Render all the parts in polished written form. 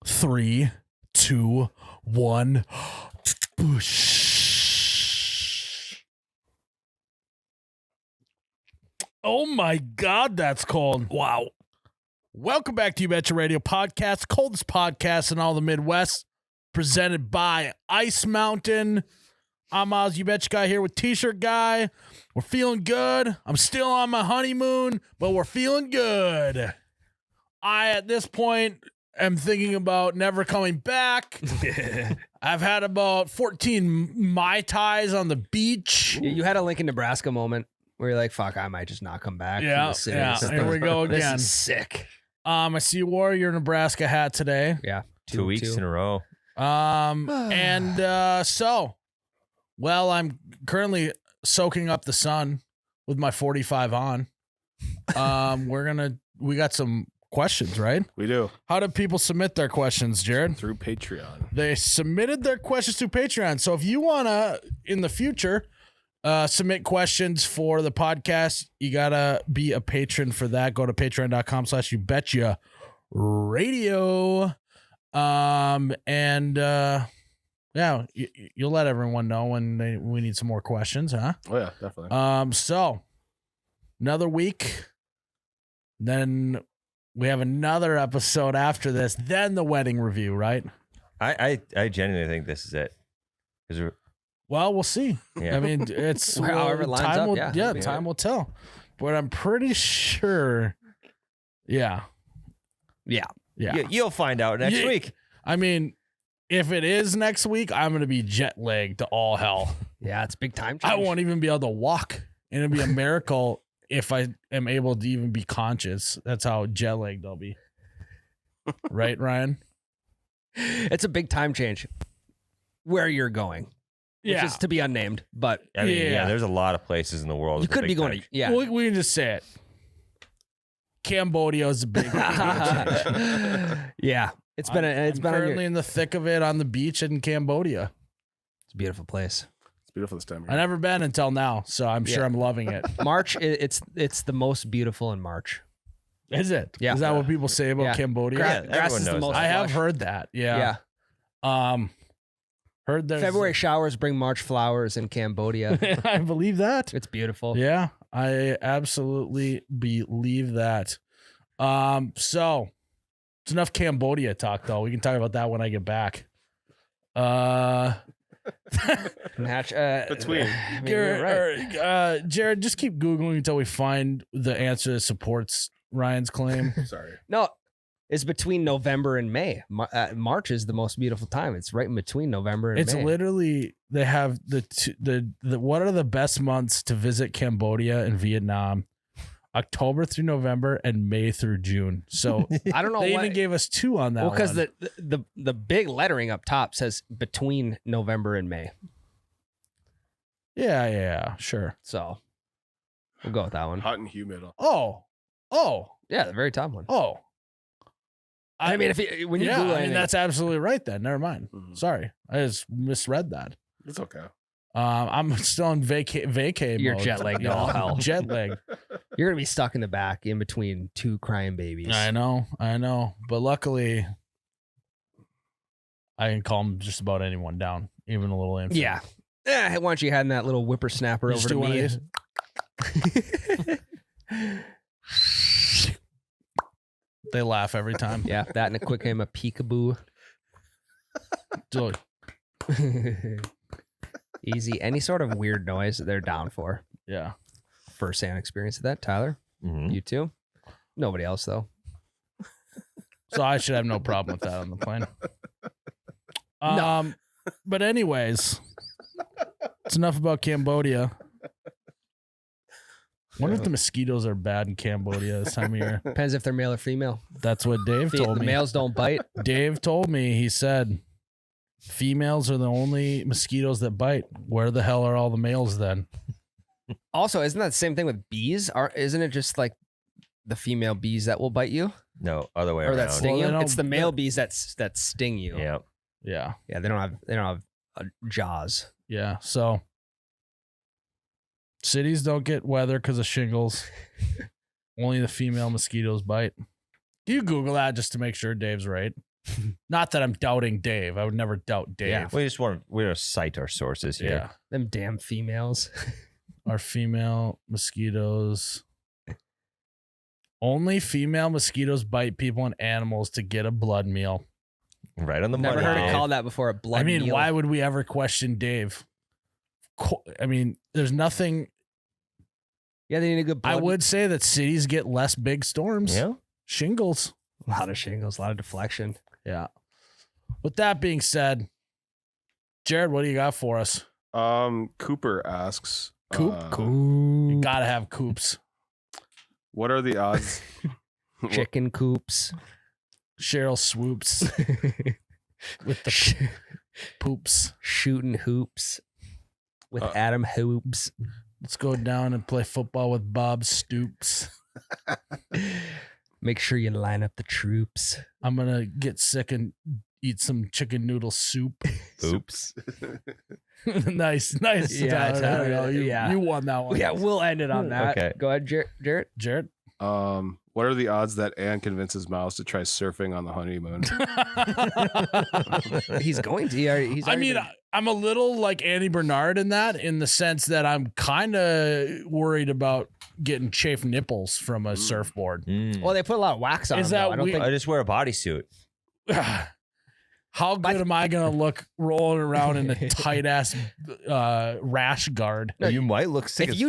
3, 2, 1. Boosh. Oh my God, that's cold. Wow. Welcome back to You Betcha Radio Podcast, coldest podcast in all the Midwest, presented by Ice Mountain. I'm Myles, You Betcha Guy, here with T-shirt Guy. We're feeling good. I'm still on my honeymoon, but we're feeling good. I, at this point, am thinking about never coming back. I've had about 14 Mai Tais on the beach. You had a Lincoln, Nebraska moment where you're like, fuck, I might just not come back. Yeah, here we go again. This is sick. I see you wore your Nebraska hat today. Yeah. 2 weeks in a row. Well, I'm currently soaking up the sun with my 45 on. We got some questions, right? We do. How do people submit their questions, Jared? Through Patreon. They submitted their questions through Patreon. So if you want to, in the future, submit questions for the podcast, you got to be a patron for that. Go to patreon.com/youbetcharadio. You'll let everyone know when we need some more questions, huh? Oh, yeah, definitely. So another week, then we have another episode after this, then the wedding review, right? I genuinely think this is it. Well, we'll see. Yeah. I mean, it's However it lines time up, will, time will tell. But I'm pretty sure. Yeah. You'll find out next week. I mean, if it is next week, I'm going to be jet lagged to all hell. Yeah, it's big time I change. won't even be able to walk. And it'll be a miracle if I am able to even be conscious. That's how jet lagged I'll be. Right, Ryan? It's a big time change where you're going. Which is to be unnamed, but I mean, there's a lot of places in the world. you could be going to, yeah. We can just say it. Cambodia is a big change. Yeah. It's been I'm currently in the thick of it on the beach in Cambodia. It's a beautiful place. It's beautiful this time of I've year. never been until now, so I'm sure I'm loving it. March, it's the most beautiful in March. Is it? Yeah. Is that what people say about Cambodia? Grass is the knows most I have lush. heard that. Yeah. Heard there's February showers bring March flowers in Cambodia. I believe that. It's beautiful. Yeah, I absolutely believe that. So it's enough Cambodia talk, though. We can talk about that when I get back. Between. Jared, just keep Googling until we find the answer that supports Ryan's claim. Sorry. No, it's between November and May. March is the most beautiful time. It's right in between November and It's May. literally, they have the what are the best months to visit Cambodia and Vietnam? October through November and May through June. So I don't know they why. even gave us 2 on that. Well, because one. the big lettering up top says between November and May. Yeah, sure. So we'll go with that one. Hot and humid. Oh, Yeah, the very top one. oh. I mean, when you Google anything, that's absolutely right then. Never mind. Mhm. Sorry. I just misread that. It's okay. I'm still on vacay You're mode. jet lagged to all hell. Jet lagged. you're gonna be stuck in the back in between 2 crying babies. I know. But luckily, I can calm just about anyone down, even a little infant. Yeah. Why don't you hand that little whippersnapper Just over to do one me? of these. They laugh every time. Yeah, that and a quick game of peekaboo. Dude, Easy. Any sort of weird noise they're down for. yeah. First-hand experience of that, Tyler. Mhm. You too. Nobody else though. So I should have no problem with that on the plane. No. But anyways, it's enough about Cambodia. I wonder if the mosquitoes are bad in Cambodia this time of year. Depends if they're male or female. That's what Dave told The me. males don't bite. Dave told me, he said, females are the only mosquitoes that bite. Where the hell are all the males then? Also, isn't that the same thing with bees? Isn't it just like the female bees that will bite you No, other way or around. that sting Well, they you? don't- It's the male bees that sting you. Yeah. Yeah. Yeah, they don't have jaws. Yeah. So cities don't get weather because of shingles. Only the female mosquitoes bite. You Google that just to make sure Dave's right. Not that I'm doubting Dave. I would never doubt Dave. Yeah. We just want to cite our sources here. Yeah. Them damn females. Our female mosquitoes. Only female mosquitoes bite people and animals to get a blood meal. Right on the Never money. heard it Dave. called that before. A blood I mean, meal. why would we ever question Dave? I mean, there's nothing. Yeah, they need a good blood. I would say that cities get less big storms. Yeah. Shingles. A lot of shingles, a lot of deflection. Yeah. With that being said, Jared, what do you got for us? Cooper asks, You gotta have coops. what are the odds? Chicken coops. Cheryl swoops with the poops. Shooting hoops with Adam Hoops. Let's go down and play football with Bob Stoops. Make sure you line up the troops. I'm gonna get sick and eat some chicken noodle soup. Oops. nice. Yeah, Tyler. Tyler, You won that one. Yeah, we'll end it on that. Okay. Go ahead, Jarrett. Jared. What are the odds that Anne convinces Myles to try surfing on the honeymoon? He's going to. He's I mean, I'm a little like Annie Bernard in the sense that I'm kind of worried about getting chafed nipples from a surfboard. well, they put a lot of wax on Is them, that though. I don't weird? think I just wear a bodysuit. How good am I gonna look rolling around in a tight ass rash guard? No, you might look sick if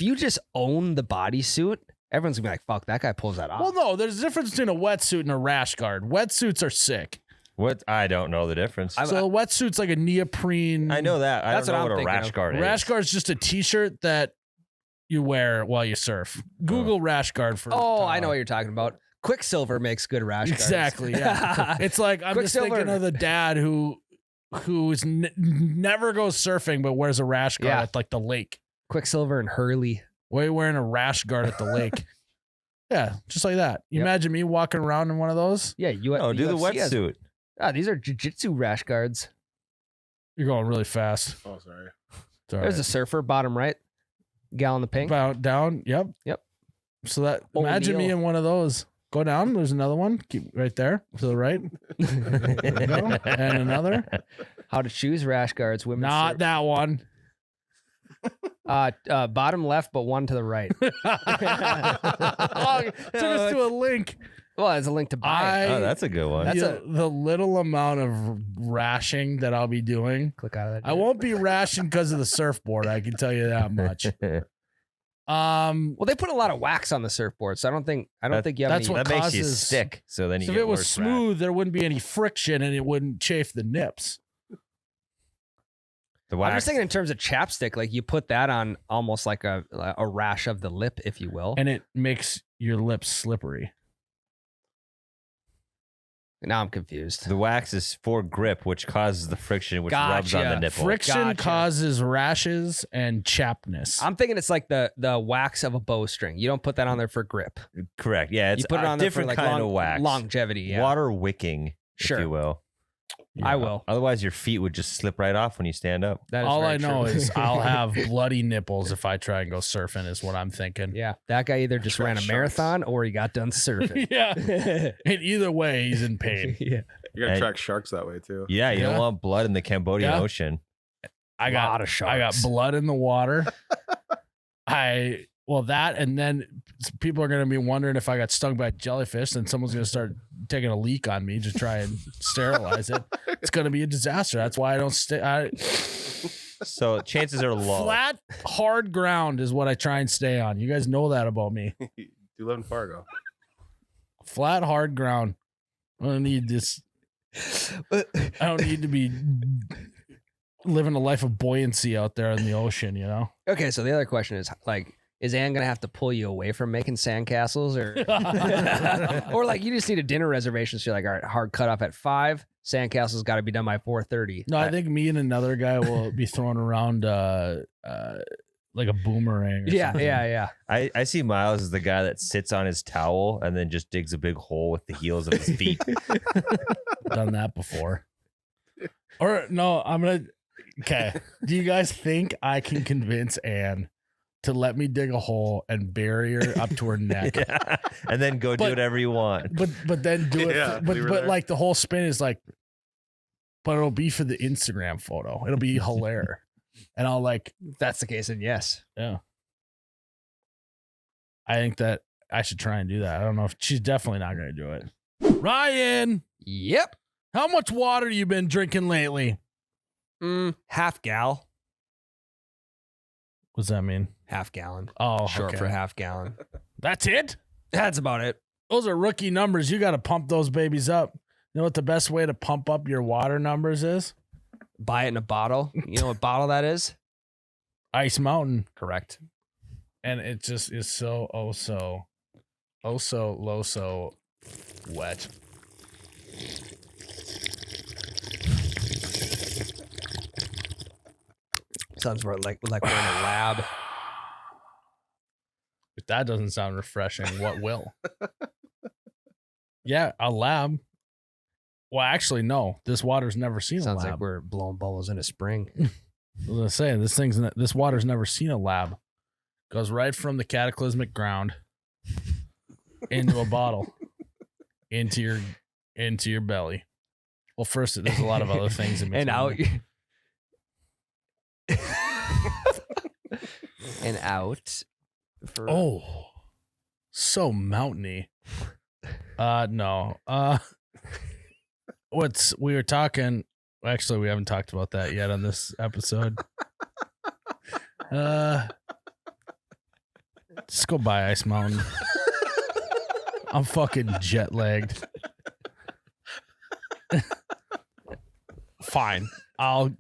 you just own the bodysuit, everyone's gonna be like, "Fuck, that guy pulls that off." Well, no, there's a difference between a wetsuit and a rash guard. Wetsuits are sick. What? I don't know the difference. So a wetsuit's like a neoprene. I know that. I That's don't know what what I'm a rash thinking of. guard is. Rash guard's just a t-shirt that you wear while you surf. Google rash guard for. I know what you're talking about. Quicksilver makes good rash guards. Exactly. Yeah. It's like I'm just Quicksilver. thinking of the dad who is never goes surfing but wears a rash guard Yeah. at like the lake. Quicksilver and Hurley. Why are you wearing a rash guard at the lake? Yeah, just like that. You Yep. imagine me walking around in one of those? Yeah, you. Oh, do the wetsuit. These are jiu-jitsu rash guards. You're going really fast. Oh, sorry. It's all There's right. a surfer, bottom right. Gal in the pink. About down. Yep. Yep. So that imagine me O'Neal. in one of those. Go down. There's another one. Keep right there to the right. There you go. And another. How to choose rash guards. Women. Not that one. Bottom left, but one to the right. Oh, took us to a link. Well, there's a link to buy it. Oh, that's a good one. That's the little amount of rashing that I'll be doing. Click out of that. I won't be rashing because of the surfboard. I can tell you that much. Well, they put a lot of wax on the surfboard, so I don't think you have that's any. what that makes you causes- sick. So then you So if get it was worse smooth, there wouldn't be any friction and it wouldn't chafe the nips. The I'm wax. just thinking in terms of chapstick, like you put that on almost like a rash of the lip, if you will. And it makes your lips slippery. Now I'm confused. The wax is for grip, which causes the friction, which rubs on the Gotcha. nipple. Friction Gotcha. causes rashes and chappedness. I'm thinking it's like the wax of a bowstring. You don't put that on there for grip. Correct. Yeah, it's You put it a on there for different like kind of wax. longevity. Yeah. Water wicking, Sure. if you will. I will. Otherwise, your feet would just slip right off when you stand up. That is All very I know true. is I'll have bloody nipples if I try and go surfing is what I'm thinking. Yeah, that guy either just ran a Sharks. marathon or he got done surfing. Yeah. And either way, he's in pain. Yeah. You're gonna And- track sharks that way too. Yeah, you Yeah. don't want blood in the Cambodian Yeah. Ocean. I got Lot of I got sharks. blood in the water. That and then people are going to be wondering if I got stung by a jellyfish, then someone's going to start taking a leak on me to try and sterilize it. It's going to be a disaster. That's why I don't stay. So chances are low. Flat, hard ground is what I try and stay on. You guys know that about me. You live in Fargo. Flat, hard ground. I don't need this. I don't need to be living a life of buoyancy out there in the ocean, you know? Okay, so the other question is like, is Anne gonna have to pull you away from making sandcastles, or like you just need a dinner reservation? So you're like, all right, hard cutoff at 5. Sandcastles got to be done by 4:30. No, I think me and another guy will be throwing around like a boomerang. Or something. Yeah. I see Myles as the guy that sits on his towel and then just digs a big hole with the heels of his feet. Done that before. Or no, I'm gonna. Okay. Do you guys think I can convince Anne to let me dig a hole and bury her up to her neck. Yeah. And then go do But- whatever you want. But then do it. Yeah, But leave her but there. like the whole spin is like, but it'll be for the Instagram photo. It'll be hilarious. And I'll like, If that's the case, then yes. yeah. I think that I should try and do that. I don't know if she's definitely not going to do it. Ryan, Yep. how much water you been drinking lately? Half gal. What's that mean? Half gallon. Oh, Short okay. for half gallon. That's it? That's about it. Those are rookie numbers. You got to pump those babies up. You know what the best way to pump up your water numbers is? Buy it in a bottle. You know what bottle that is? Ice Mountain. Correct. And it just is so wet. Sounds like we're in a lab. If that doesn't sound refreshing, what will? Yeah, a lab. Well, actually, no. This water's never seen Sounds a lab. like we're blowing bubbles in a spring. I was gonna say this water's never seen a lab. Goes right from the cataclysmic ground into a bottle, into your belly. Well, first there's a lot of other things in between. And out. And out. For Oh, so mountainy. No. We were talking. Actually, we haven't talked about that yet on this episode. Just go by Ice Mountain. I'm fucking jet lagged. Fine. I'll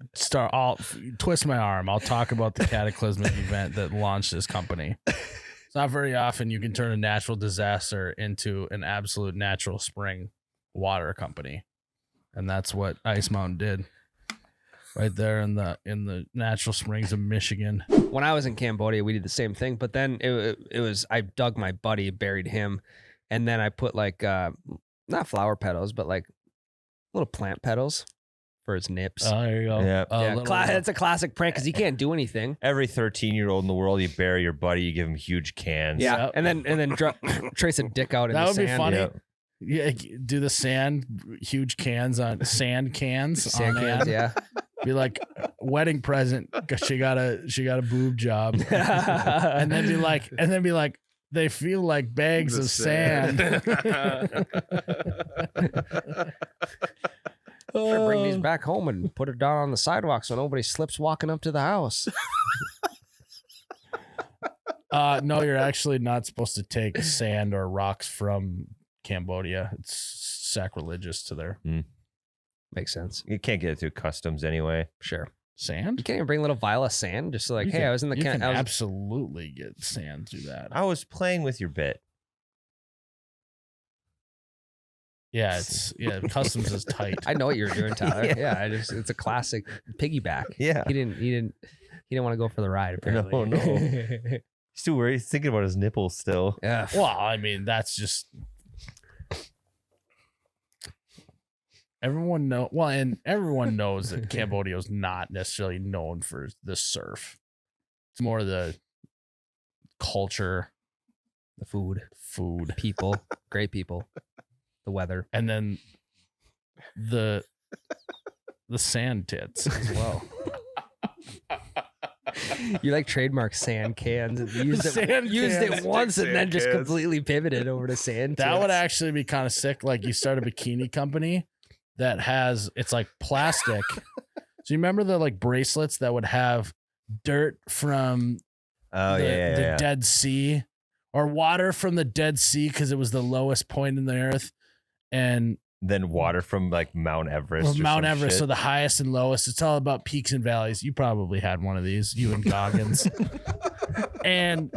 twist my arm. I'll talk about the cataclysmic event that launched this company. It's not very often you can turn a natural disaster into an absolute natural spring water company. And that's what Ice Mountain did. Right there in the natural springs of Michigan. When I was in Cambodia, we did the same thing, but then it was I dug my buddy, buried him, and then I put like not flower petals, but like little plant petals for his nips. Oh, there you go. Yeah. It's a classic prank because he can't do anything. Every 13-year-old in the world, you bury your buddy, you give him huge cans. Yeah, Yep. and then trace a dick out in That the would be sand. funny. Yeah. Yeah, do the huge cans on sand cans. Sand on cans, end. yeah. Be like wedding present. 'Cause she got a boob job, and then be like, they feel like bags The of sand. Should bring these back home and put it down on the sidewalk so nobody slips walking up to the house. No, you're actually not supposed to take sand or rocks from Cambodia. It's sacrilegious to their Makes sense. You can't get it through customs anyway. Sure. sand. You can't even bring a little vial of sand. Just like, You hey, can- I was in the you can I was, absolutely get sand through that. I was playing with your bit. Yeah, customs is tight. I know what you're doing, Tyler. Yeah. Yeah, it's a classic piggyback. Yeah. He didn't want to go for the ride. Apparently. No. He's too worried. He's thinking about his nipples still. Yeah. Well, I mean, that's just everyone knows that Cambodia is not necessarily known for the surf. It's more the culture, The food, people, great people, the weather. and then the sand tits as well. You like trademark sand cans. And used Sand it cans. once and then Sand just cans. completely pivoted over to sand. That would tits. actually be kind of sick. Like you start a bikini company that it's like plastic. So you remember the like bracelets that would have dirt from Oh, the yeah. Dead Sea or water from the Dead Sea because it was the lowest point in the earth, and Then water from like Mount Everest. well, or Mount some Everest, shit. so the highest and lowest. It's all about peaks and valleys. You probably had one of these, you and Goggins. And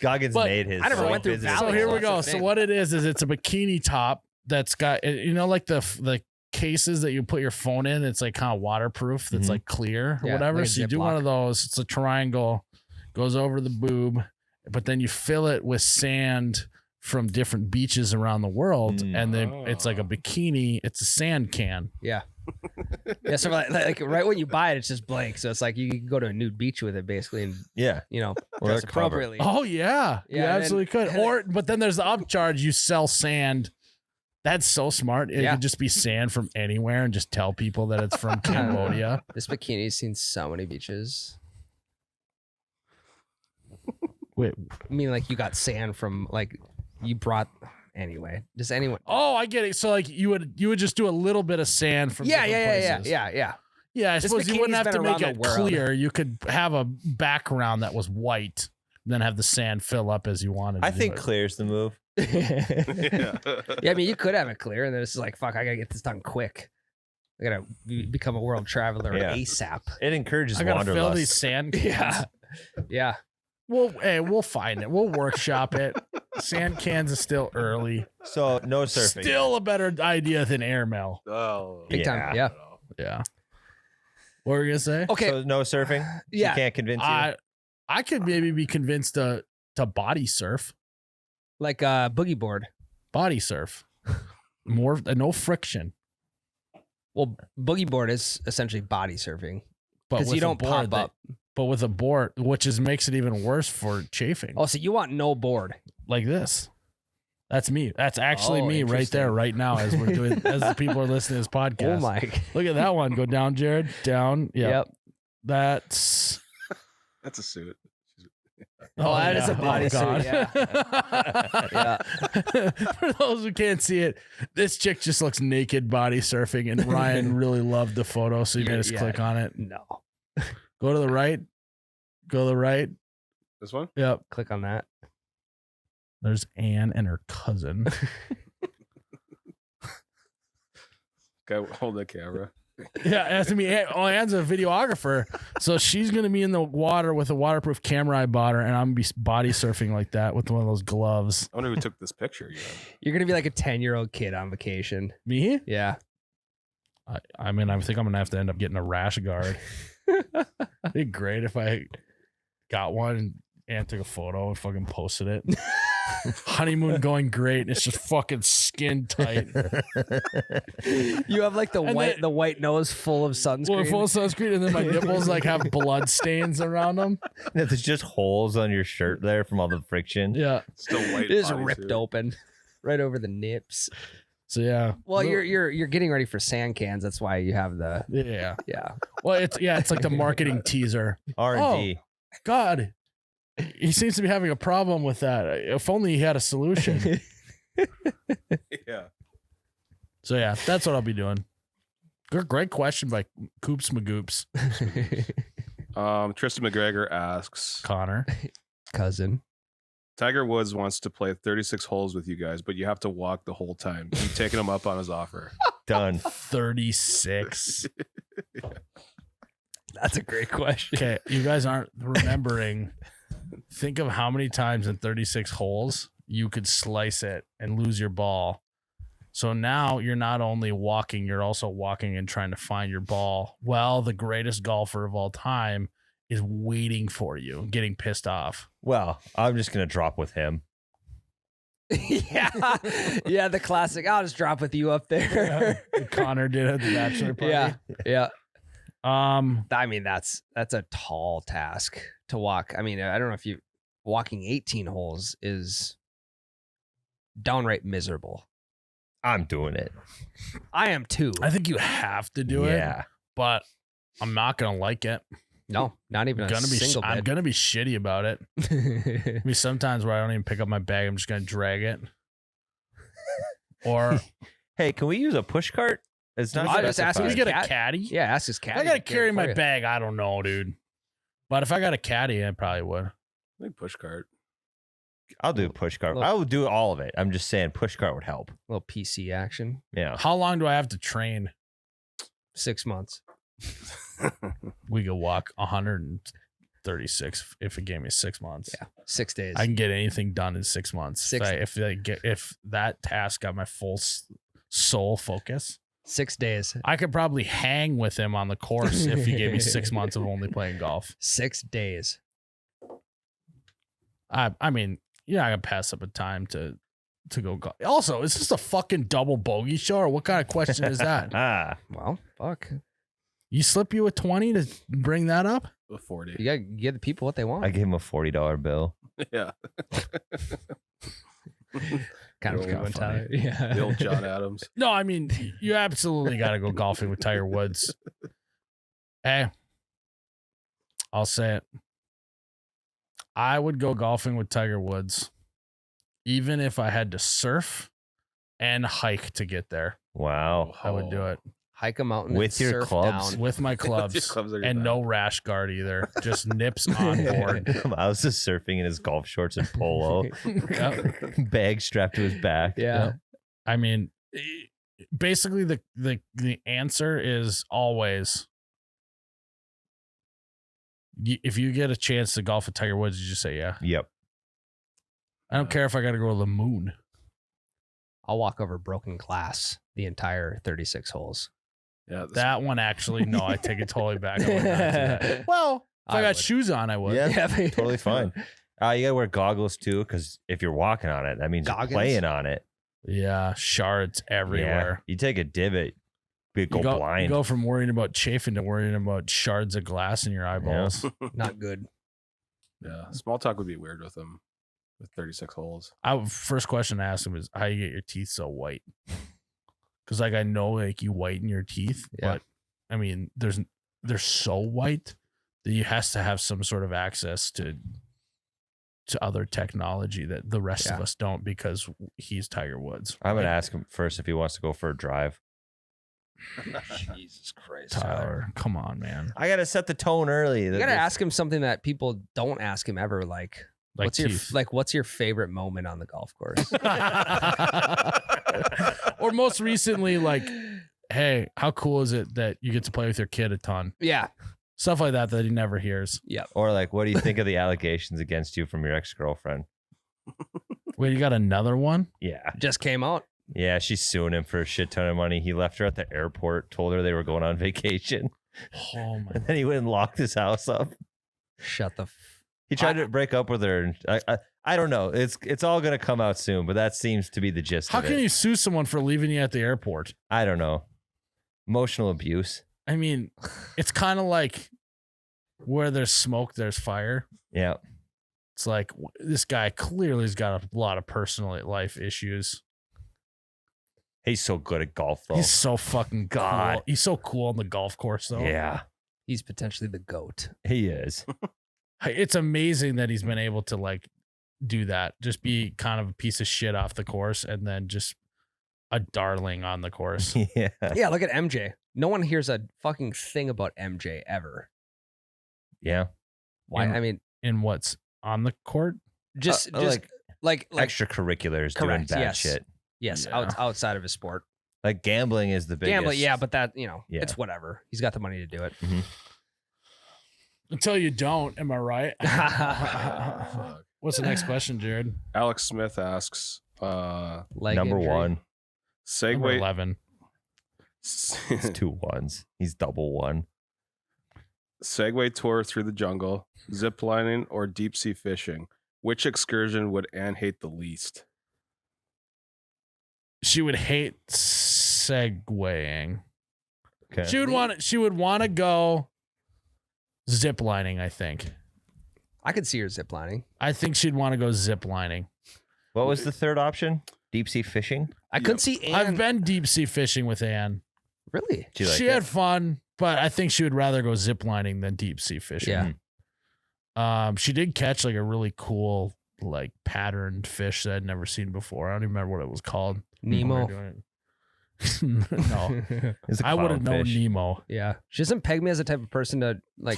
Goggins but made his. I never so went through visited valleys. so all here we that. go. That's the So thing. what it is it's a bikini top that's got, you know, like the cases that you put your phone in. It's like kind of waterproof. That's Mhm. like clear or Yeah, whatever. like a So you do one Ziploc. of those. It's a triangle, goes over the boob, but then you fill it with sand from different beaches around the world, Mm. and then it's like a bikini. It's a sand can. Yeah. Yeah, so like right when you buy it, it's just blank. So it's like you can go to a nude beach with it basically, and Yeah. Well, Well, dress they're covered. appropriately. Oh yeah, you Yeah, and then- absolutely could. and then- But then there's the upcharge. You sell sand. That's so smart. It Yeah. could just be sand from anywhere and just tell people that it's from Cambodia. This bikini's seen so many beaches. Wait. I mean, like you got sand from like you brought anyway. Does anyone? Oh, I get it. So like you would just do a little bit of sand from Yeah. different places. Yeah, I This suppose you wouldn't bikini's have to been make around it the world. clear. You could have a background that was white, then have the sand fill up as you wanted. I to think do it. clear's the move. Yeah, Yeah. I mean, you could have it clear, and then it's like, fuck, I gotta get this done quick. I gotta become a world traveler Yeah. ASAP. It encourages I gotta fill wanderlust. these sand cans. Yeah, yeah. We'll find it. We'll workshop it. Sand cans is still early. So no surfing. Still a better idea than airmail. Oh, Big time. Yeah. Yeah. What were you gonna say? Okay. So no surfing. Yeah. She can't convince you. I could maybe be convinced to body surf. Like boogie board. Body surf. More no friction. Well, boogie board is essentially body surfing But because with you a don't board pop up. But with a board, which makes it even worse for chafing. Oh, so you want no board? Like this. That's me. That's actually Oh, me right there, interesting. right now, as we're doing, as the people are listening to this podcast. Oh my! Look at that one. Go down, Jared. Down. Yep. Yep. That's. that's a suit. Oh, that is a yeah. bodysuit, God. For those who can't see it, this chick just looks naked body surfing, and Ryan really loved the photo, so he made us Yeah. click on it. No. Go to the right. Go to the right. This one? Yep. Click on that. There's Anne and her cousin. Okay, hold the camera. Yeah, as to me, Anne's a videographer, so she's gonna be in the water with a waterproof camera I bought her, and I'm gonna be body surfing like that with one of those gloves. I wonder who took this picture. Yeah. You're gonna be like a 10-year-old kid on vacation. Me? Yeah. I mean, I think I'm gonna have to end up getting a rash guard. It'd be great if I got one and took a photo and fucking posted it. Honeymoon going great. And it's just fucking skin tight. You have like the And white then- the white nose full of sunscreen. Well, full sunscreen, and then my nipples like have blood stains around them. There's just holes on your shirt there from all the friction. Yeah. Still white. It is bodysuit. ripped open right over the nips. So yeah. Well, you're getting ready for sand cans. That's why you have the Yeah. yeah. Well, it's like the marketing teaser. R&D. God, he seems to be having a problem with that. If only he had a solution. Yeah. So yeah, that's what I'll be doing. Great question by Coops Magoops. Tristan McGregor asks, Connor. Cousin. Tiger Woods wants to play 36 holes with you guys, but you have to walk the whole time. You taking him up on his offer? Done. 36. That's a great question. Okay, you guys aren't remembering. Think of how many times in 36 holes you could slice it and lose your ball. So now you're not only walking, you're also walking and trying to find your ball. Well, the greatest golfer of all time is waiting for you, getting pissed off. Well, I'm just going to drop with him. Yeah. Yeah, the classic. I'll just drop with you up there. Connor did at the bachelor party. Yeah. Yeah. Um, I mean, that's a tall task to walk. I mean, I don't know if you walking 18 holes is downright miserable. I'm doing it. I am too. I think you have to do it, Yeah. but I'm not gonna like it. No, not even a single I'm bit. gonna be shitty about it. There'll be sometimes where I don't even pick up my bag. I'm just gonna drag it. Or Hey, can we use a push cart? It's not I just asked can we specified. get a cat? caddy? Yeah, ask his cat. If I gotta carry my bag, I don't know, dude. But if I got a caddy, I probably would. I think push cart. I'll do a push cart. Look. I will do all of it. I'm just saying push cart would help. Little PC action. Yeah. How long do I have to train? 6 months. We could walk 136 if it gave me 6 months. Yeah, 6 days. I can get anything done in 6 months. If that task got my full soul focus, 6 days. I could probably hang with him on the course if he gave me 6 months of only playing golf. 6 days. I mean, you're not gonna pass up a time to to go golf. Also, is this a fucking double bogey show or what kind of question is that? Well, fuck. You slip you a 20 to bring that up? A 40. You gotta give the people what they want. I gave him a $40 bill. Yeah. Kind of Kinda going, funny. Tyler. Yeah. The old John Adams. No, I mean, you absolutely got to go golfing with Tiger Woods. Hey, I'll say it. I would go golfing with Tiger Woods, even if I had to surf and hike to get there. Wow. I would do it Hike a mountain With and your surf clubs? down. with my clubs Clubs are and bad. no rash guard either. Just nips on board. I was just surfing in his golf shorts and polo, Yep. bag strapped to his back. Yeah. Yep. I mean, basically the answer is always if you get a chance to golf with Tiger Woods, you just say yeah. Yep. I don't care if I got to go to the moon. I'll walk over broken glass the entire 36 holes. Yeah. That one actually, no, I take it totally back. I would not do that. Well, if I got would. shoes on, I would. Yeah. Totally fine. You gotta wear goggles too, because if you're walking on it, that means Goggins? you're playing on it. Yeah, shards everywhere. Yeah. You take a divot, you go You blind. go from worrying about chafing to worrying about shards of glass in your eyeballs. Not good. Yeah. Small talk would be weird with him with 36 holes. First question I asked him is how you get your teeth so white? Because like I know like you whiten your teeth, Yeah. but I mean they're so white that you has to have some sort of access to other technology that the rest of Yeah. us don't because he's Tiger Woods. I'm gonna Like, ask him first if he wants to go for a drive. Jesus Christ. Tyler, come on, man. I gotta set the tone early. You gotta ask him something that people don't ask him ever. Like Like what's teeth. what's your favorite moment on the golf course? Or most recently, like, hey, how cool is it that you get to play with your kid a ton? Yeah. Stuff like that he never hears. Or like, what do you think of the allegations against you from your ex-girlfriend? Wait, you got another one? Yeah. Just came out. Yeah, she's suing him for a shit ton of money. He left her at the airport, told her they were going on vacation, Oh my. and then he went and locked his house up. Shut the He tried to break up with her. And I don't know. It's all gonna come out soon, but that seems to be the gist How of can it. you sue someone for leaving you at the airport? I don't know. Emotional abuse. I mean, it's kind of like where there's smoke, there's fire. Yeah. It's like this guy clearly has got a lot of personal life issues. He's so good at golf, though. He's so fucking God. cool. He's so cool on the golf course, though. Yeah, He's potentially the GOAT. he is. It's amazing that he's been able to like do that. Just be kind of a piece of shit off the course and then just a darling on the course. Yeah. Yeah, look at MJ. No one hears a fucking thing about MJ ever. Yeah. Why? In- I mean, In what's on the court? just like Extracurriculars doing correct, bad yes. shit. yes, Yeah. outside of his sport. Like gambling is the biggest. Gambling, yeah, but that, Yeah. it's whatever. He's got the money to do it. Until you don't, am I right? Fuck. What's the next question, Jared? Alex Smith asks, Leg Number injury. one. Number Segway 11. It's 2 1s. He's double one. Segway tour through the jungle, zip lining, or deep sea fishing. Which excursion would Anne hate the least? She would hate segwaying. Okay. She would want to go zip lining, I think. I could see her ziplining. I think she'd want to go zip lining. What was the third option? Deep sea fishing? I could see Anne. I've been deep sea fishing with Anne. Really? Do you like She it? had fun, but I think she would rather go zip lining than deep sea fishing. Yeah. She did catch like a really cool, like patterned fish that I'd never seen before. I don't even remember what it was called. Nemo. when we were doing it. No, It's a I would have known clownfish. Nemo. Yeah. She doesn't peg me as the type of person to like.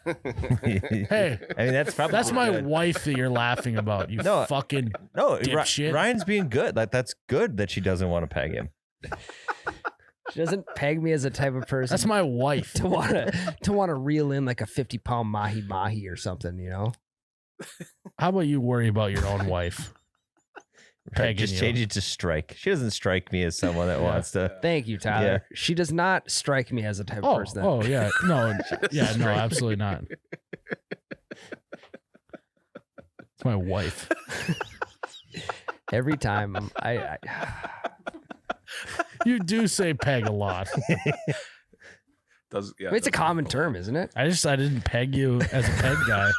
Hey, I mean, that's probably that's my good. wife that you're laughing about. You No. fucking No, dipshit. Ryan's being good. Like that's good that she doesn't want to peg him. She doesn't peg me as the type of person That's my wife. to want to reel in like a 50-pound mahi or something. You know. How about you worry about your own wife? Pegging Just you. change it to strike. She doesn't strike me as someone that wants to. Thank you, Tyler. She does not strike me as the type of Oh, person. That, oh yeah, no, yeah, no, absolutely not. It's my wife. Every time You do say peg a lot. Does yeah? I mean, it's a doesn't common happen. term, isn't it? I didn't peg you as a peg guy.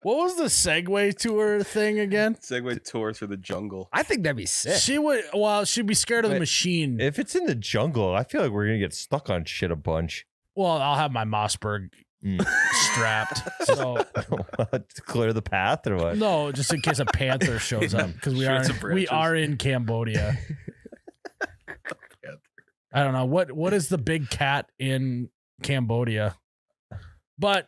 What was the Segway tour thing again? Segway tour through the jungle. I think that'd be sick. She'd be scared of the Wait, machine. If it's in the jungle, I feel like we're gonna get stuck on shit a bunch. Well, I'll have my Mossberg strapped. So To clear the path or what? no, just in case a panther shows up because we Shoots some we branches. are in Cambodia. I don't know what is the big cat in Cambodia, but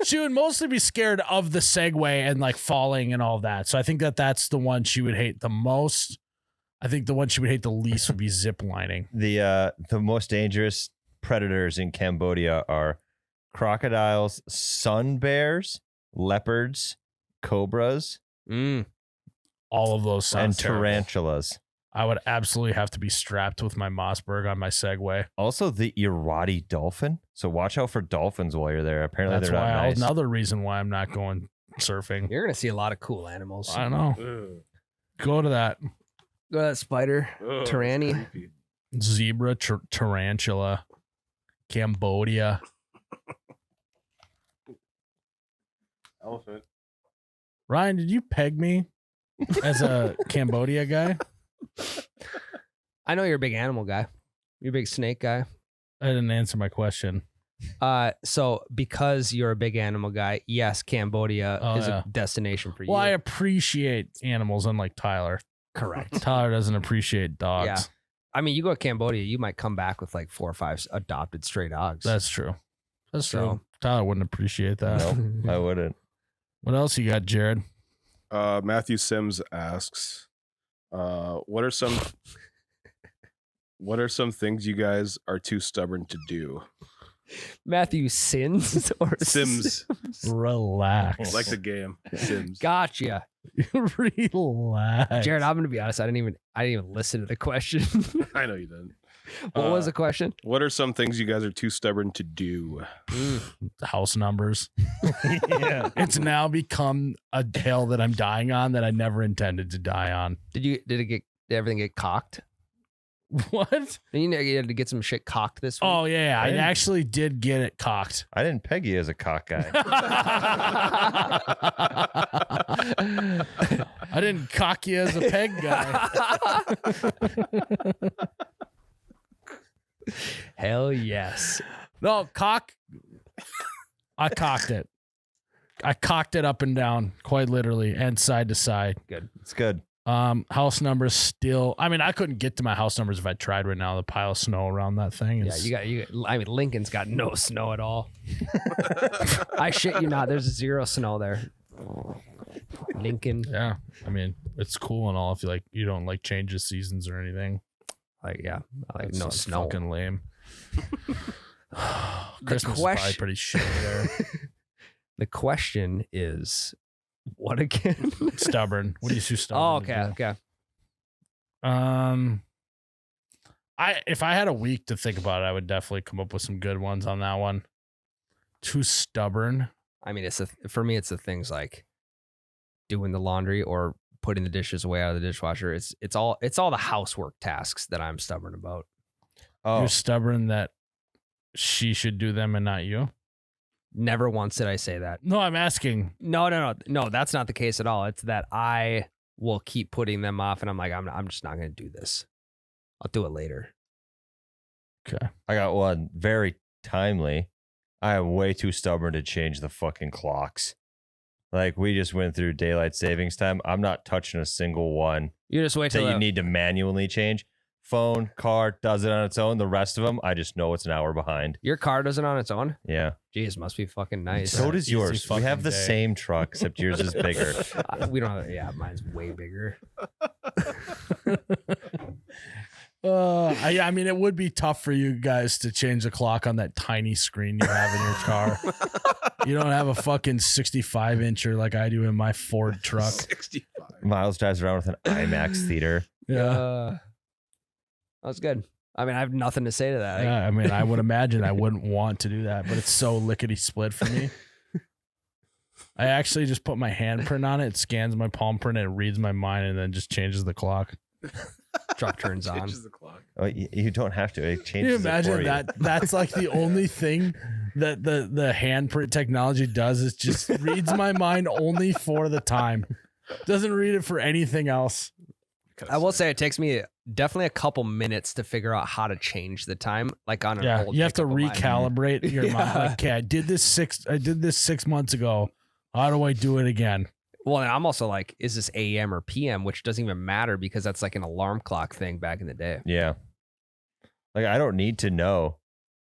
she would mostly be scared of the Segway and like falling and all that. So I think that's the one she would hate the most. I think the one she would hate the least would be zip lining. The most dangerous predators in Cambodia are crocodiles, sun bears, leopards, cobras, All of those sound and terrible. tarantulas. I would absolutely have to be strapped with my Mossberg on my Segway. Also, the Irrawaddy dolphin. So watch out for dolphins while you're there. Apparently, That's they're not why nice. another reason why I'm not going surfing. You're gonna see a lot of cool animals. I know. Go to that Go to that spider, Ugh, tyranny. that's creepy. zebra, tarantula, Cambodia. Elephant. Ryan, did you peg me as a Cambodia guy? I know you're a big animal guy. You're a big snake guy. I didn't answer my question. So because you're a big animal guy, yes, Cambodia is yeah. a destination for you. Well, I appreciate animals, unlike Tyler. Correct. Tyler doesn't appreciate dogs. Yeah. I mean, you go to Cambodia, you might come back with like 4 or 5 adopted stray dogs. That's true. That's true. So- Tyler wouldn't appreciate that. No, I wouldn't. What else you got, Jared? Matthew Sims asks, what are some things you guys are too stubborn to do? Matthew Sins or Sims, Relax. like the game Sims. Gotcha. Relax. Jared, I'm gonna be honest. I didn't even listen to the question. I know you didn't. What was the question? What are some things you guys are too stubborn to do? House numbers. Yeah. It's now become a hill that I'm dying on that I never intended to die on. Did everything get cocked? What? You had to get some shit cocked this week. Oh yeah, I didn't- actually did get it cocked. I didn't peg you as a cock guy. I didn't cock you as a peg guy. Hell yes. No, cock. I cocked it. I cocked it up and down, quite literally, and side to side. It's good. House numbers still. I mean, I couldn't get to my house numbers if I tried right now. The pile of snow around that thing Yeah, is. you got. I mean, Lincoln's got no snow at all. I shit you not. There's 0 snow there. Lincoln, Yeah, I mean, it's cool and all if you don't like change the seasons or anything. like yeah, I like That's no so snow. Fucking lame. Christmas is question- probably pretty shitty there. The question is, what again? Stubborn. What are you so stubborn? Oh, to okay, do? okay. If I had a week to think about it, I would definitely come up with some good ones on that one. Too stubborn. I mean, for me, it's the things like doing the laundry or putting the dishes away out of the dishwasher. It's all the housework tasks that I'm stubborn about. Oh, You're stubborn that she should do them and not you. Never once did I say that. No, I'm asking. No. That's not the case at all. It's that I will keep putting them off, and I'm like, I'm just not going to do this. I'll do it later. Okay. I got one very timely. I am way too stubborn to change the fucking clocks. Like, we just went through daylight savings time. I'm not touching a single one You just wait that till you need to manually change. Phone, car does it on its own. The rest of them, I just know it's an hour behind. your car does it on its own. Yeah. Geez, must be fucking nice. So does Easy yours. We have fucking the day. same truck, except yours is bigger. We don't. Yeah, mine's way bigger. I mean, it would be tough for you guys to change the clock on that tiny screen you have in your car. You don't have a fucking 65-incher like I do in my Ford truck. 65. Myles drives around with an IMAX theater. Yeah. That's good. I mean, I have nothing to say to that. Yeah, I mean, I would imagine I wouldn't want to do that, but it's so lickety split for me. I actually just put my handprint on it. It scans my palm print, and it reads my mind, and then just changes the clock. Truck turns on. Changes the clock. Oh, you don't have to. It changes. Can you imagine it for that? That's like the only thing that the handprint technology does is just reads my mind only for the time. Doesn't read it for anything else. I will say it takes me definitely a couple minutes to figure out how to change the time. Like on an old You have to pickup of mine. recalibrate your mind. Yeah. Like, okay, I did this 6 months ago. How do I do it again? Well, and I'm also like, is this AM or PM? Which doesn't even matter because that's like an alarm clock thing back in the day. Yeah. Like I don't need to know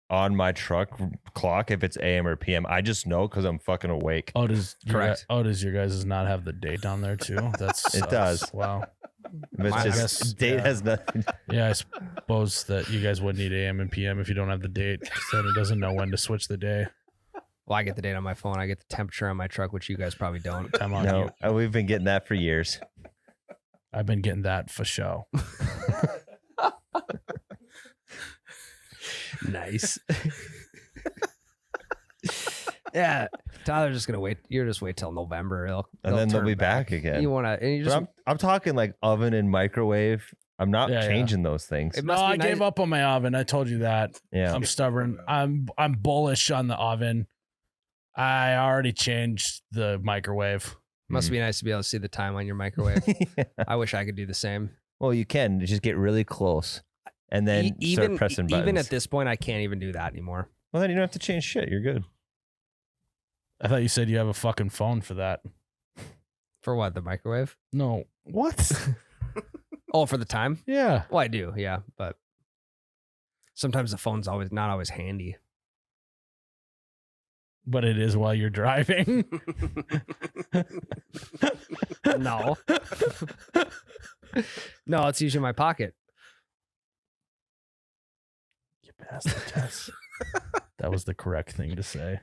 on my truck clock if it's AM or PM. I just know because I'm fucking awake. Oh, does Correct. Does your guys not have the date on there too? That's It does. Wow. But I it's guess, just date yeah. has nothing. Yeah, I suppose that you guys would need AM and PM if you don't have the date. 'Cause then it doesn't know when to switch the day. Well, I get the date on my phone. I get the temperature on my truck, which you guys probably don't. Time on No, you. we've been getting that for years. I've been getting that for show. Nice. Yeah, Tyler's just gonna wait. You're just wait till November, And then they'll turn be back again. You wanna? And you But just. I'm talking like oven and microwave. I'm not Yeah, yeah. changing those things. It No, must be I nice. gave up on my oven. I told you that. Yeah. I'm stubborn. I'm bullish on the oven. I already changed the microwave. Must be nice to be able to see the time on your microwave. I wish I could do the same. Well, you can just get really close and then start pressing buttons. Even at this point, I can't even do that anymore. Well, then you don't have to change shit. You're good. I thought you said you have a fucking phone for that. For what? The microwave? No. What? Oh, for the time? Yeah. Well, I do, yeah, but sometimes the phone's not always handy. But it is while you're driving. No. No, it's usually in my pocket. You passed the test. That was the correct thing to say.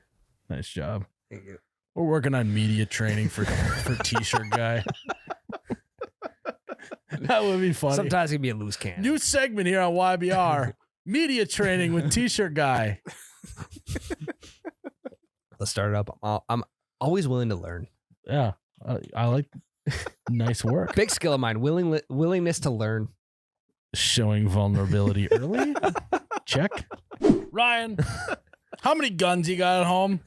Nice job. Thank you. We're working on media training for T-shirt guy. That would be funny. Sometimes it can be a loose cannon. New segment here on YBR. Media training with T-shirt guy. Let's start it up. I'm always willing to learn. Yeah. I like nice work. Big skill of mine, willingness to learn. Showing vulnerability early. Check. Ryan, how many guns you got at home?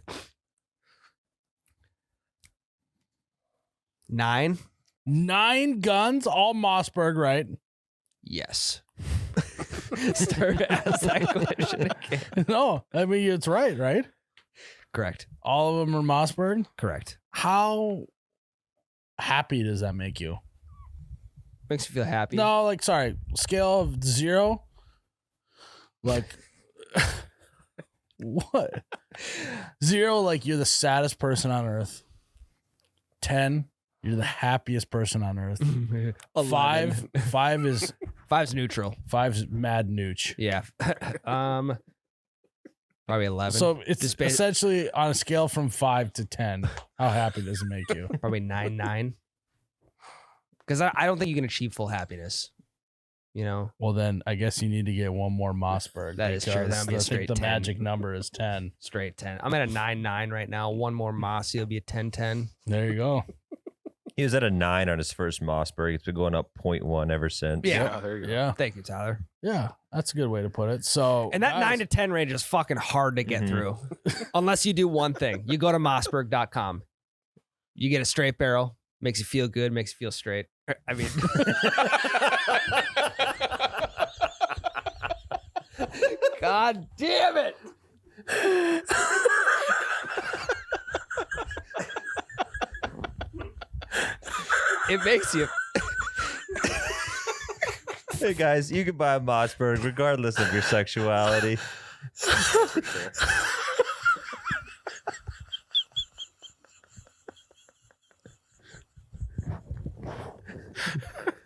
9? 9 guns, all Mossberg, right? Yes. Start to ask that question again. No, I mean it's right? Correct. All of them are Mossberg. Correct. How happy does that make you? Makes you feel happy. No, like sorry, scale of 0. Like what? 0, like you're the saddest person on earth. 10, you're the happiest person on earth. 5 is 5's neutral. 5's mad nooch. Yeah. Probably 11. So it's Just essentially on a scale from 5 to 10. How happy does it make you? probably 9. Because I don't think you can achieve full happiness. You know? Well, then I guess you need to get one more Mossberg. That is true. because That'd be a I think straight the 10. magic number is 10. Straight 10. I'm at a 9 right now. One more Mossy will be a 10. There you go. He was at a 9 on his first Mossberg. It's been going up 0.1 ever since. Yeah. There you go. Yeah. Thank you, Tyler. Yeah. That's a good way to put it. So, And that guys, 9 to 10 range is fucking hard to get Mhm. through. Unless you do one thing. You go to mossberg.com. You get a straight barrel. Makes you feel good. Makes you feel straight. I mean... God damn it. It makes you... Hey guys, you can buy a Mossberg regardless of your sexuality.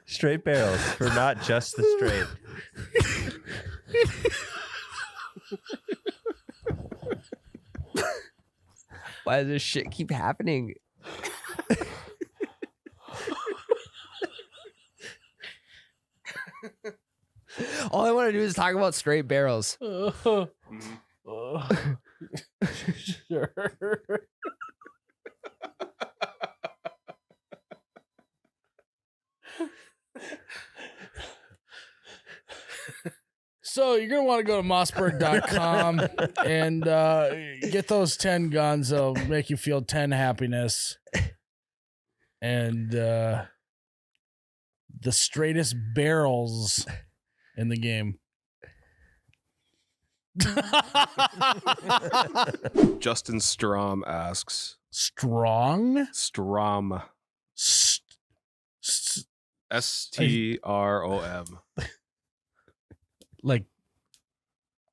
Straight barrels for not just the straight. Why does this shit keep happening? All I want to do is talk about straight barrels. Sure. So you're going to want to go to mossberg.com and get those 10 guns. They'll make you feel 10 happiness. And the straightest barrels in the game. Justin Strom asks. Strong? Strom. STROM. Like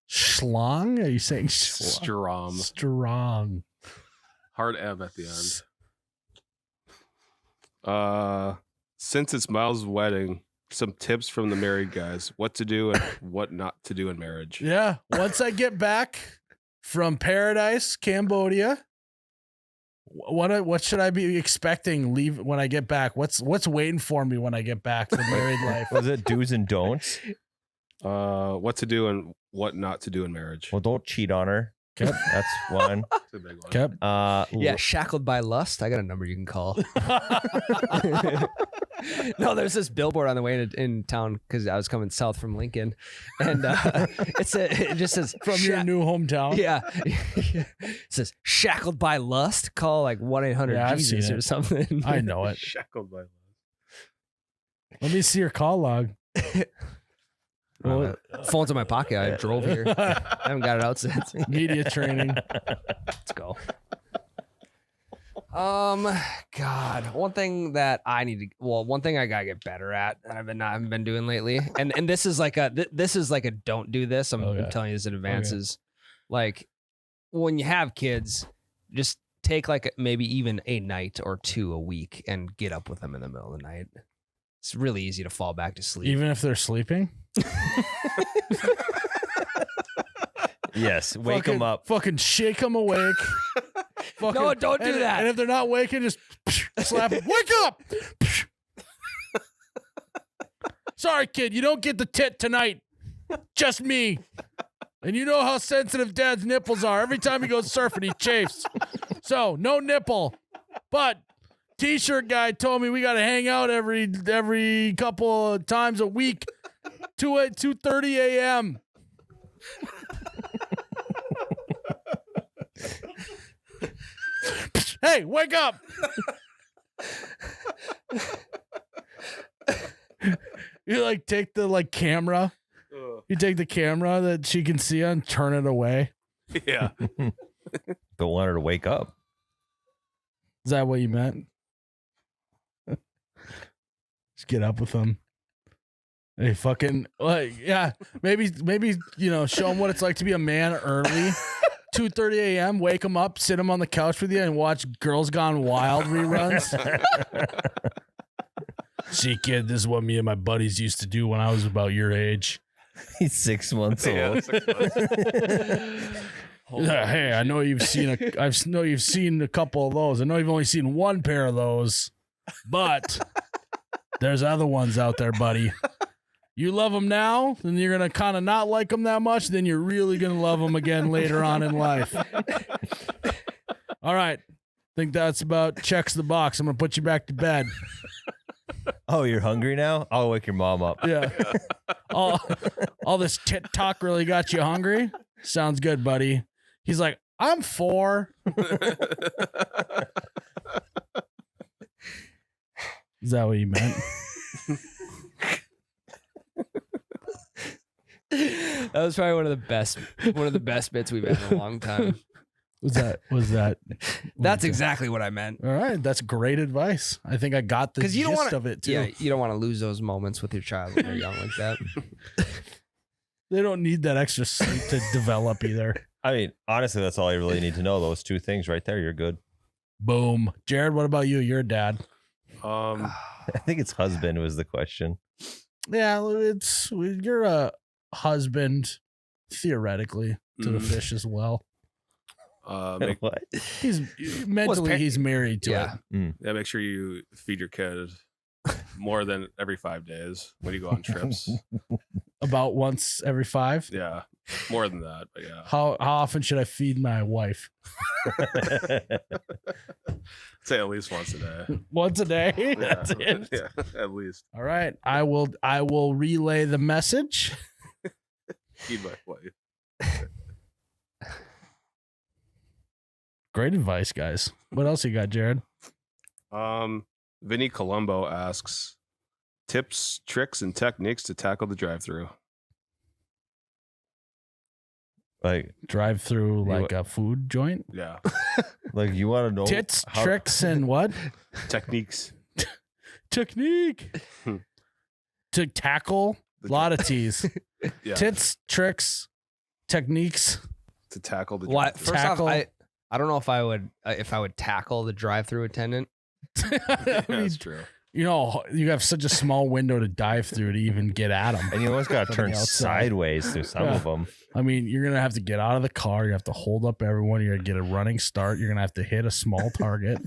schlong? Are you saying Strom. Strong. Hard M at the end. Since it's Myles' wedding, some tips from the married guys: what to do and what not to do in marriage. Yeah. Once I get back from Paradise, Cambodia, what should I be expecting leave when I get back? What's waiting for me when I get back to married life? Was it do's and don'ts? What to do and what not to do in marriage. Well, don't cheat on her. Okay. That's one. That's a big one. Okay. Yeah, shackled by lust. I got a number you can call. No, there's this billboard on the way in town because I was coming south from Lincoln, and it just says From your new hometown. Yeah, it says shackled by lust. Call like 1-800 Yeah, I've Jesus seen or it. something. I know it. Shackled by love. Let me see your call log. Phone's in my pocket. I drove here. I haven't got it out since. Media training. Let's go. God, one thing that I need to, one thing I gotta get better at, and I haven't been doing lately, and this is like a don't do this. I'm telling you this in advance. Is like when you have kids, just take like maybe even a night or two a week and get up with them in the middle of the night. It's really easy to fall back to sleep. Even if they're sleeping? Yes, wake them up. Fucking shake them awake. No, don't do that. And if they're not waking, just slap them. Wake up! Sorry, kid, you don't get the tit tonight. Just me. And you know how sensitive dad's nipples are. Every time he goes surfing, he chafes. So, no nipple. But T-shirt guy told me we got to hang out every couple of times a week. 2:30 a.m. Hey, wake up! You like take the camera. You take the camera that she can see on, turn it away. Yeah. Don't want her to wake up. Is that what you meant? Just get up with them. Hey, fucking yeah. Maybe show them what it's like to be a man early. 2:30 a.m. Wake them up, sit them on the couch with you, and watch Girls Gone Wild reruns. See, kid, this is what me and my buddies used to do when I was about your age. He's 6 months old. Yeah, 6 months. Hey, I know you've seen a couple of those. I know you've only seen one pair of those, but there's other ones out there, buddy. You love them now, then you're going to kind of not like them that much. Then you're really going to love them again later on in life. All right. Think that's about checks the box. I'm going to put you back to bed. Oh, you're hungry now? I'll wake your mom up. Yeah. All this tit talk really got you hungry? Sounds good, buddy. He's like, I'm 4. Is that what you meant? That was probably one of the best bits we've had in a long time. Was that? That's exactly what I meant. All right, that's great advice. I think I got the gist of it too. Yeah, you don't want to lose those moments with your child when they're young like that. They don't need that extra sleep to develop either. I mean, honestly, that's all you really need to know. Those 2 things right there, you're good. Boom. Jared, what about you? You're a dad. I think it's husband was the question. Yeah, you're a husband theoretically to the fish as well. What? He's mentally he's married to it. Yeah, make sure you feed your kid more than every 5 days when you go on trips. About once every 5. Yeah, more than that, but yeah. How often should I feed my wife? Say at least once a day. Once a day. Yeah. That's it. Yeah, at least. All right. I will relay the message. Heed my advice. Great advice, guys. What else you got, Jared? Vinny Colombo asks, tips, tricks, and techniques to tackle the drive-through. Like Drive through like a food joint? Yeah. like you want to know Tits, tricks, and what? Techniques. Technique. To tackle. A lot of T's. Yeah. Tits, tricks, techniques. To tackle the What? drive-through. First Tackle. off, I don't know if I would tackle the drive-through attendant. I Yeah, mean, that's true. you know, you have such a small window to dive through to even get at them. and you always got to turn Something outside. sideways through some of them. I mean, you're going to have to get out of the car. You have to hold up everyone. You're going to get a running start. You're going to have to hit a small target.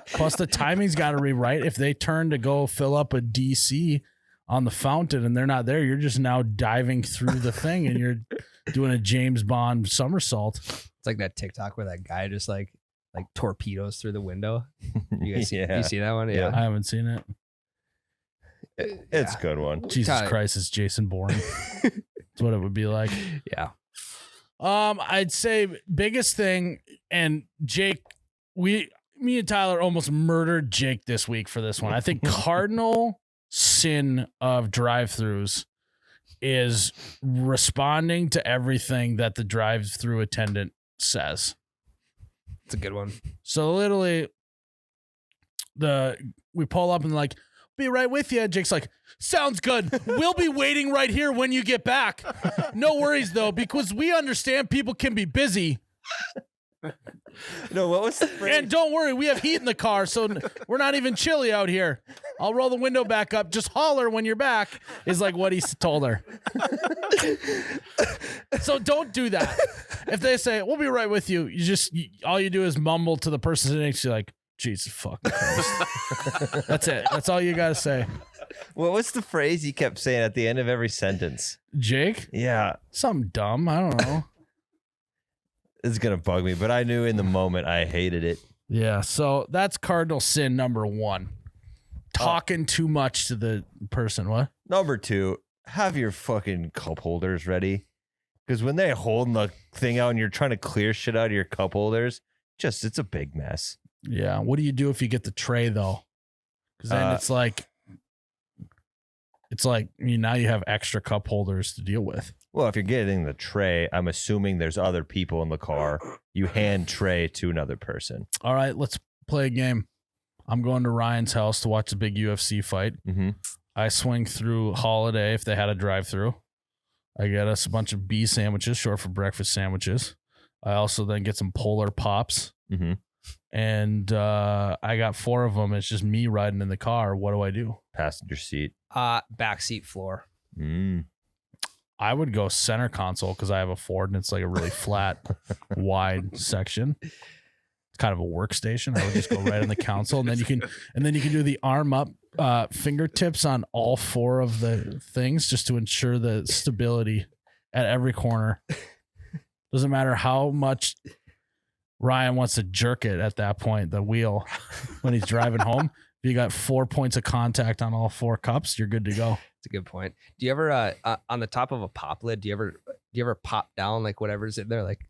Plus, the timing's got to be right. If they turn to go fill up a DC on the fountain and they're not there, you're just now diving through the thing and you're doing a James Bond somersault. It's like that TikTok where that guy just like torpedoes through the window. You guys see, Yeah. you see that one? Yeah. I haven't seen it. It's a good one. Jesus Kinda- Christ, it's Jason Bourne. That's what it would be like. Yeah. I'd say biggest thing, and Jake, me and Tyler almost murdered Jake this week for this one. I think cardinal sin of drive-throughs is responding to everything that the drive-through attendant says. It's a good one. So literally, we pull up and like, be right with you. Jake's like, sounds good. We'll be waiting right here when you get back. No worries though, because we understand people can be busy. No, what was the phrase? And don't worry, we have heat in the car, so we're not even chilly out here. I'll roll the window back up. Just holler when you're back, is like what he told her. So don't do that. If they say, we'll be right with you, all you do is mumble to the person sitting next to you like, Jesus fucking Christ. That's it. That's all you got to say. What was the phrase he kept saying at the end of every sentence? Jake? Yeah, Something dumb. I don't know. it's gonna bug me, but I knew in the moment I hated it. Yeah, so that's cardinal sin number one. Talking too much to the person. What? Number 2, have your fucking cup holders ready, because when they're holding the thing out and you're trying to clear shit out of your cup holders, it's a big mess. Yeah. What do you do if you get the tray though? Because then it's like now you have extra cup holders to deal with. Well, if you're getting the tray, I'm assuming there's other people in the car. You hand tray to another person. All right, let's play a game. I'm going to Ryan's house to watch a big UFC fight. Mm-hmm. I swing through Holiday if they had a drive-through. I get us a bunch of B sandwiches, short for breakfast sandwiches. I also then get some Polar Pops. Mm-hmm. And I got 4 of them. It's just me riding in the car. What do I do? Passenger seat. Backseat floor. I would go center console because I have a Ford and it's like a really flat, wide section. It's kind of a workstation. I would just go right on the console, and then you can do the arm up fingertips on all 4 of the things just to ensure the stability at every corner. Doesn't matter how much Ryan wants to jerk it at that point, the wheel, when he's driving home. If you got 4 points of contact on all 4 cups, you're good to go. It's a good point. Do you ever on the top of a pop lid? Do you ever pop down like whatever's in there, like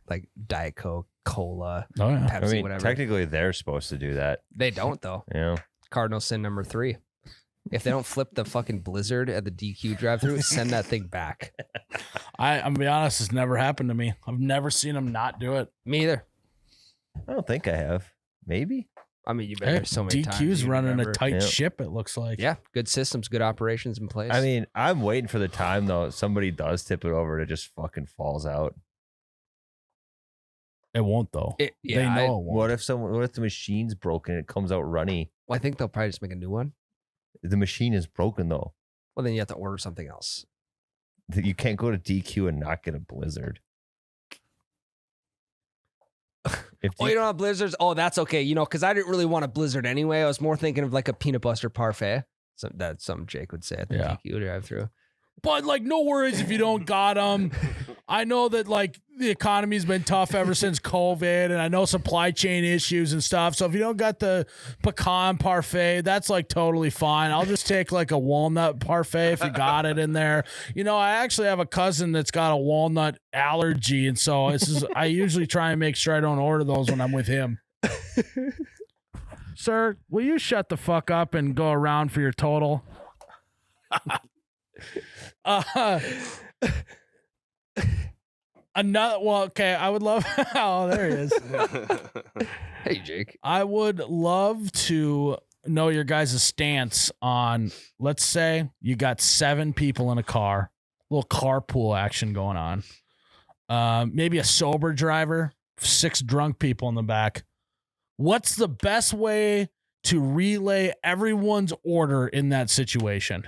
Diet Coke, Cola, Oh yeah. Pepsi, I mean, whatever? technically they're supposed to do that. They don't though. You know? Cardinal sin number 3. If they don't flip the fucking Blizzard at the DQ drive-through, send that thing back. I'm gonna be honest, it's never happened to me. I've never seen them not do it. Me either. I don't think I have. Maybe. I mean, you've been Hey, there so many times. DQ's you running remember. a tight Yeah. ship, it looks like. Yeah, good systems, good operations in place. I mean, I'm waiting for the time though. Somebody does tip it over and it just fucking falls out. It won't though. They know it won't. What if the machine's broken and it comes out runny? well, I think they'll probably just make a new one. The machine is broken though. Well, then you have to order something else. You can't go to DQ and not get a Blizzard. If Oh, you don't have Blizzards? Oh, that's okay. You know, because I didn't really want a Blizzard anyway. I was more thinking of like a peanut butter parfait. So that's something Jake would say at the Yeah. DQ drive-through. But like, no worries if you don't got them. I know that like the economy's been tough ever since COVID, and I know supply chain issues and stuff. So if you don't got the pecan parfait, that's like totally fine. I'll just take like a walnut parfait if you got it in there. You know, I actually have a cousin that's got a walnut allergy, and so I usually try and make sure I don't order those when I'm with him. Sir, will you shut the fuck up and go around for your total? Okay, I would love oh, there he is. Hey, Jake. I would love to know your guys' stance on, let's say you got 7 people in a car, little carpool action going on. Maybe a sober driver, 6 drunk people in the back. What's the best way to relay everyone's order in that situation?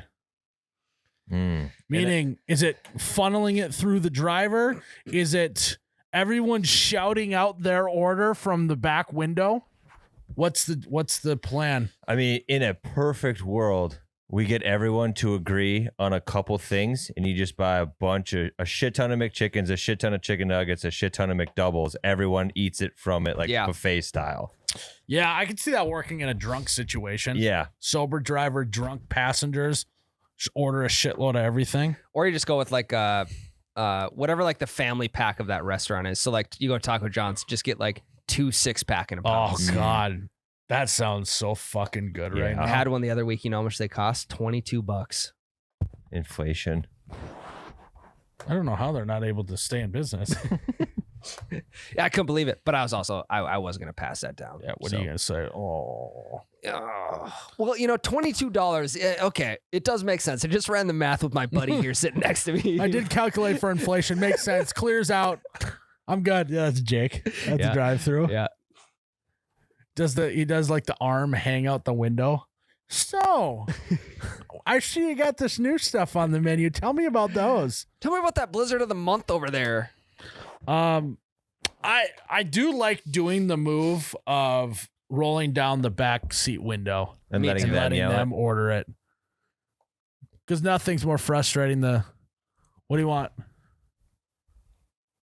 Meaning, is it funneling it through the driver? Is it everyone shouting out their order from the back window? What's the plan? I mean, in a perfect world, we get everyone to agree on a couple things, and you just buy a shit ton of McChickens, a shit ton of chicken nuggets, a shit ton of McDoubles. Everyone eats it from it like buffet style. Yeah, I could see that working in a drunk situation. Yeah. Sober driver, drunk passengers, just order a shitload of everything. Or you just go with like whatever like the family pack of that restaurant is. So like you go to Taco John's, just get like 2 6-pack in a box. Oh God. That sounds so fucking good right now. I had one the other week. You know how much they cost? $22. Inflation. I don't know how they're not able to stay in business. Yeah, I couldn't believe it. But I was also, I was going to pass that down. Yeah, what are you going to say? Oh. Well, you know, $22. Okay, it does make sense. I just ran the math with my buddy here sitting next to me. I did calculate for inflation. Makes sense. Clears out. I'm good. Yeah, that's Jake. That's a drive-through. Yeah. He does like the arm hang out the window. So, I see you got this new stuff on the menu. Tell me about those. Tell me about that Blizzard of the Month over there. I do like doing the move of rolling down the back seat window and letting them order it. Because nothing's more frustrating than what do you want?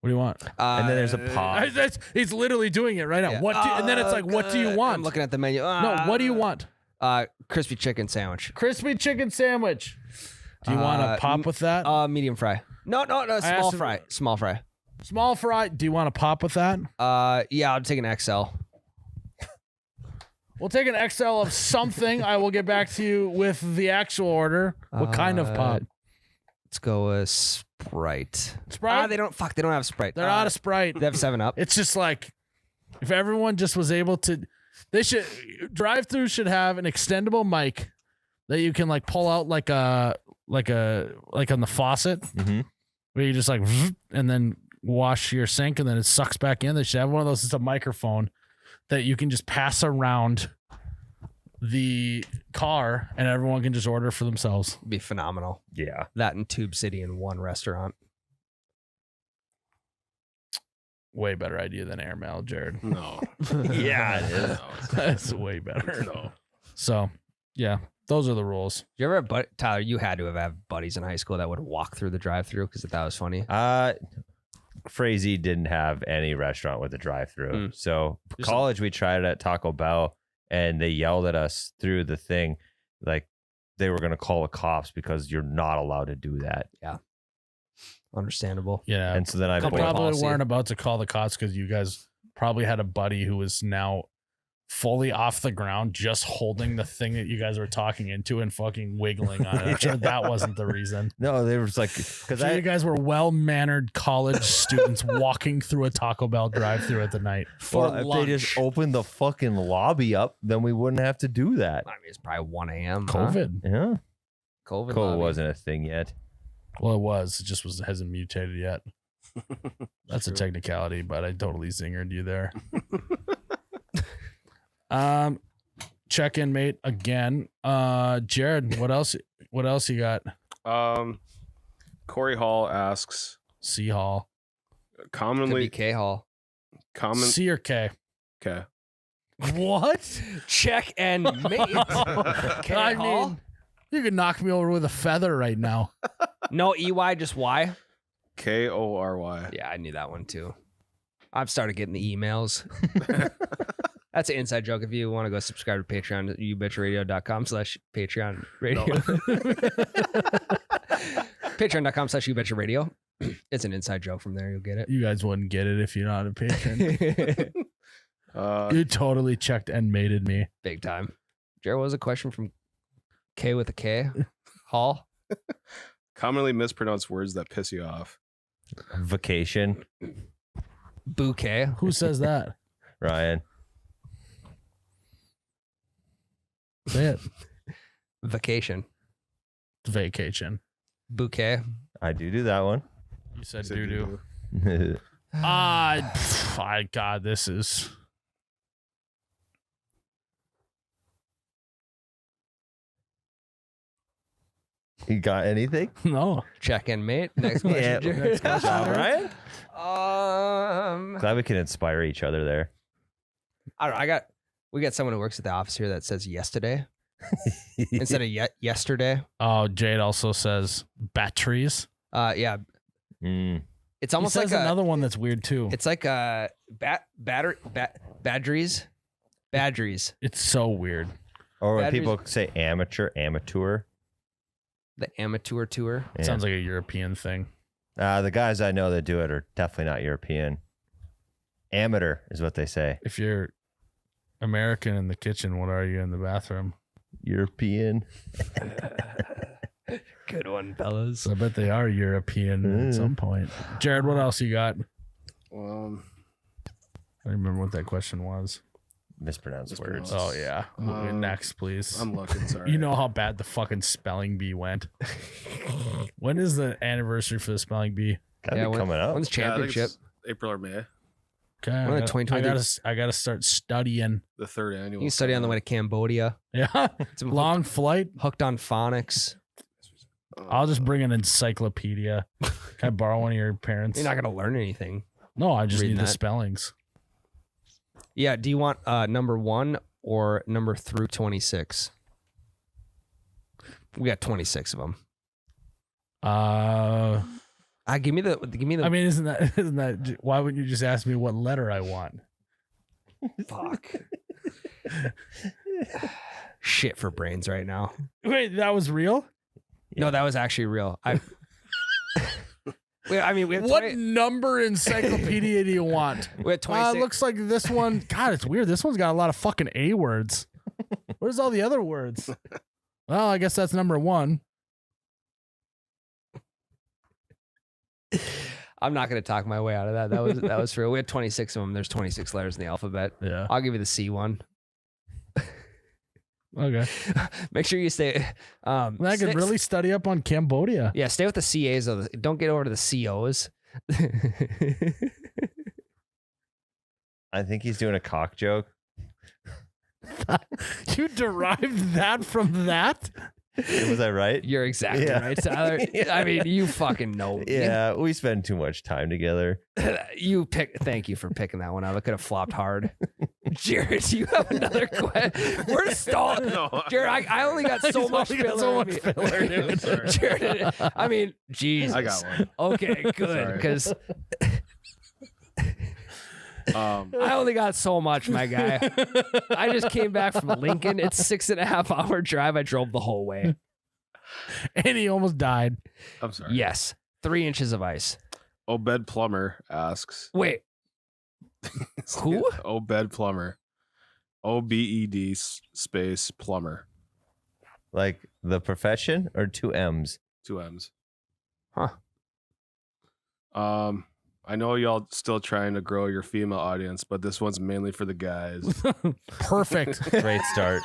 What do you want? And then there's a pause. He's literally doing it right now. Yeah. And then it's like, what do you want? I'm looking at the menu. No, what do you want? Crispy chicken sandwich. Crispy chicken sandwich. Do you want to pop with that? Medium fry. No, small fry. Small fry. Small fry. Do you want to pop with that? Yeah, I'll take an XL. We'll take an XL of something. I will get back to you with the actual order. What kind of pop? Let's go with Sprite. Sprite? They don't have Sprite. They're out of Sprite. They have 7-Up. It's just like, if everyone just was able to, drive-through should have an extendable mic that you can like pull out like on the faucet, where you just like, and then wash your sink and then it sucks back in. They should have one of those. It's a microphone that you can just pass around the car and everyone can just order for themselves. Be phenomenal. Yeah. That in Tube City in one restaurant. Way better idea than airmail, Jared. No. Yeah, it is. That's way better. No. So, yeah, those are the rules. You ever have Tyler, you had to have had buddies in high school that would walk through the drive-thru because that was funny. Frazee didn't have any restaurant with a drive-through. So college, we tried it at Taco Bell, and they yelled at us through the thing, like they were going to call the cops because you're not allowed to do that. Yeah, understandable. Yeah, and so then I probably weren't about to call the cops because you guys probably had a buddy who was now fully off the ground, just holding the thing that you guys were talking into and fucking wiggling on it. I'm sure that wasn't the reason. No, they were just like, because you guys were well-mannered college students walking through a Taco Bell drive-through at the night for if lunch. they just opened the fucking lobby up, then we wouldn't have to do that. I mean, it's probably 1 a.m. COVID. Yeah, COVID COVID wasn't a thing yet. Well, it was. It just hasn't mutated yet. That's a technicality, but I totally zingered you there. Check in, mate. Again. Jared, what else you got? Corey Hall asks, C Hall. Could commonly be K Hall. C or K? Okay. What? Check and mate. K I Hall. mean, You could knock me over with a feather right now. No EY, just Y. Kory. Yeah, I knew that one too. I've started getting the emails. That's an inside joke. If you want to go subscribe to Patreon, youbetcharadio.com/Patreon radio. Patreon.com/youbetcharadio. It's an inside joke from there. You'll get it. You guys wouldn't get it if you're not a patron. You totally checked and mated me. Big time. Jared, what was a question from K with a K? Hall? Commonly mispronounced words that piss you off. Vacation, Bouquet. Who says that? Ryan. Say it. Vacation. Vacation. Bouquet. I do that one. You said Said doo-doo. doo-doo. God, this is... You got anything? No. Check in, mate. Next question. Yeah, Jared. good job, Ryan. Um, Glad we can inspire each other there. I don't know. We got someone who works at the office here that says yesterday instead of yesterday. Oh, Jade also says batteries. Yeah. Mm. It's almost He like says another one that's weird too. It's like badgeries. It's so weird. Or when Batteries- people say amateur. The amateur tour. It sounds like a European thing. The guys I know that do it are definitely not European. Amateur is what they say. If you're American in the kitchen, what are you in the bathroom? European. Good one, fellas. So I bet they are European at some point. Jared, what else you got? I don't remember what that question was. Mispronounced words. Oh, yeah. Next, please. I'm looking, sorry. You know how bad the fucking spelling bee went. When is the anniversary for the spelling bee? Gotta be coming up. When's Yeah, I think championship? it's April or May. Okay, When the 2020 I gotta start studying. The third annual. You can study on the way to Cambodia. Yeah, It's long flight. hooked on phonics. I'll just bring an encyclopedia. Can I borrow one of your parents? You're not gonna learn anything. No, I just reading need the that. spellings. Yeah. Do you want number 1 or number through 26? We got 26 of them. Give me the. I mean, isn't that? Why wouldn't you just ask me what letter I want? Fuck. Shit for brains right now. Wait, that was real? No, that was actually real. We have What 20 number encyclopedia do you want? we had 26. Looks like this one. God, it's weird. This one's got a lot of fucking A words. Where's all the other words? Well, I guess that's number 1. I'm not going to talk my way out of that. That was real. We had 26 of them. There's 26 letters in the alphabet. Yeah. I'll give you the C one. Okay. Make sure you stay. I could really study up on Cambodia. Yeah, stay with the CAs though. Don't get over to the COs. I think he's doing a cock joke. You derived that from that? Was I right? You're exactly Yeah. right, Tyler. I mean, you fucking know me. Yeah, we spend too much time together. Thank you for picking that one up. I could have flopped hard. Jared, you have another question. We're stalling. No. Jared, I only got so He's much only got filler. so in much me. filler, dude. Sorry. Jared, I mean, Jesus. I got one. Okay, good. Sorry. Because Um, I only got so much, my guy. I just came back from Lincoln. It's 6.5 hour drive. I drove the whole way. And he almost died. I'm sorry. Yes. 3 inches of ice. Obed Plumber asks. Wait. Who? Obed Plumber. OBED space plumber. Like the profession or 2 M's? 2 M's. Huh. I know y'all still trying to grow your female audience, but this one's mainly for the guys. Perfect. Great start.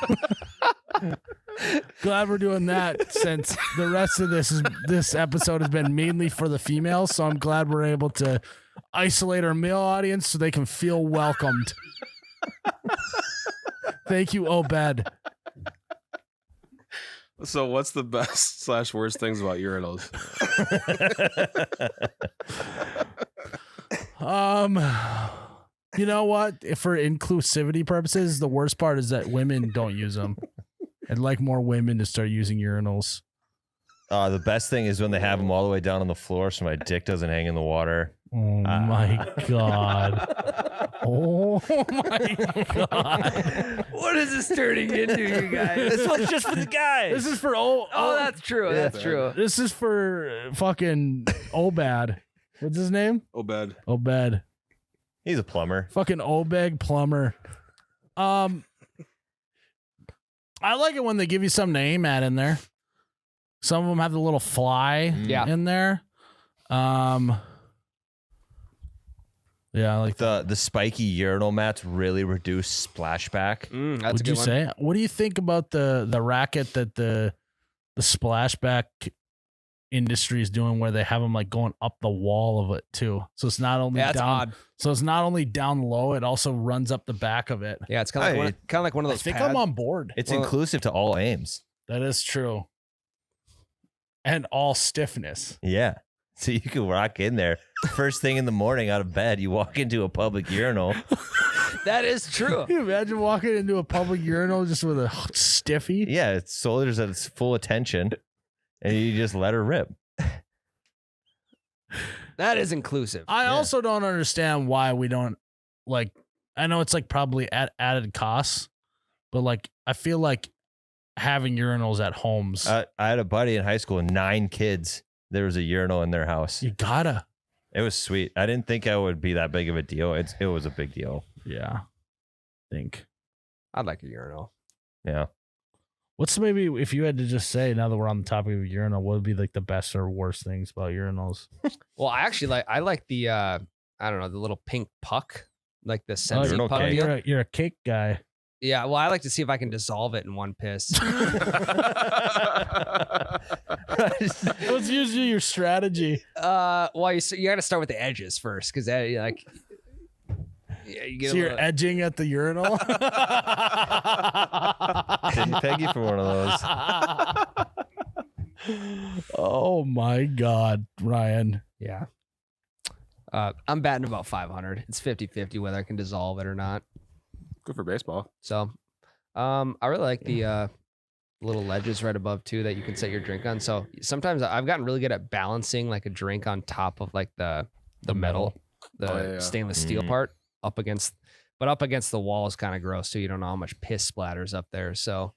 Glad we're doing that since the rest of this episode has been mainly for the females. So I'm glad we're able to isolate our male audience so they can feel welcomed. Thank you, Obed. So what's the best / worst things about urinals? You know what? For inclusivity purposes, the worst part is that women don't use them. I'd like more women to start using urinals. The best thing is when they have them all the way down on the floor so my dick doesn't hang in the water. Oh my God. Oh my God. What is this turning into, you guys? This one's just for the guys. This is for Oh, that's true. That's true. This is for fucking Obed. What's his name? Obed. Obed. He's a plumber. Fucking Obed plumber. I like it when they give you something to aim at in there. Some of them have the little fly in there. Yeah, I like the spiky urinal mats really reduce splashback. That's Would a good you one. say? What do you think about the racket that the splashback industry is doing, where they have them like going up the wall of it too? So it's not only Yeah, that's down. odd. So it's not only down low; it also runs up the back of it. Yeah, it's kind of like one of I those. think pads. I'm on board. It's inclusive to all aims. That is true. And all stiffness. Yeah. So you can rock in there. First thing in the morning out of bed, you walk into a public urinal. That is true. Can you imagine walking into a public urinal just with a stiffy? Yeah, it's soldiers at its full attention, and you just let her rip. That is inclusive. I also don't understand why we don't, like, I know it's like probably at added costs, but like I feel like having urinals at homes. I had a buddy in high school, 9 kids. There was a urinal in their house. You gotta. It was sweet. I didn't think it would be that big of a deal. It was a big deal. Yeah. Think. I'd like a urinal. Yeah. What's maybe, if you had to just say, now that we're on the topic of urinal, what would be like the best or worst things about urinals? Well, I like the I don't know, the little pink puck, like the Oh, Sensi urinal puck. cake. deal. You're a cake guy. Yeah, well, I like to see if I can dissolve it in one piss. What's usually your strategy? Well, you got to start with the edges first, because like, yeah, you get So you're edging at the urinal? Didn't peg you for one of those. Oh my God, Ryan. yeah. I'm batting about 500. It's 50-50 whether I can dissolve it or not. Good for baseball. So, I really like the little ledges right above too that you can set your drink on. So sometimes I've gotten really good at balancing like a drink on top of like the metal, the stainless steel part up against the wall is kind of gross too. You don't know how much piss splatters up there. So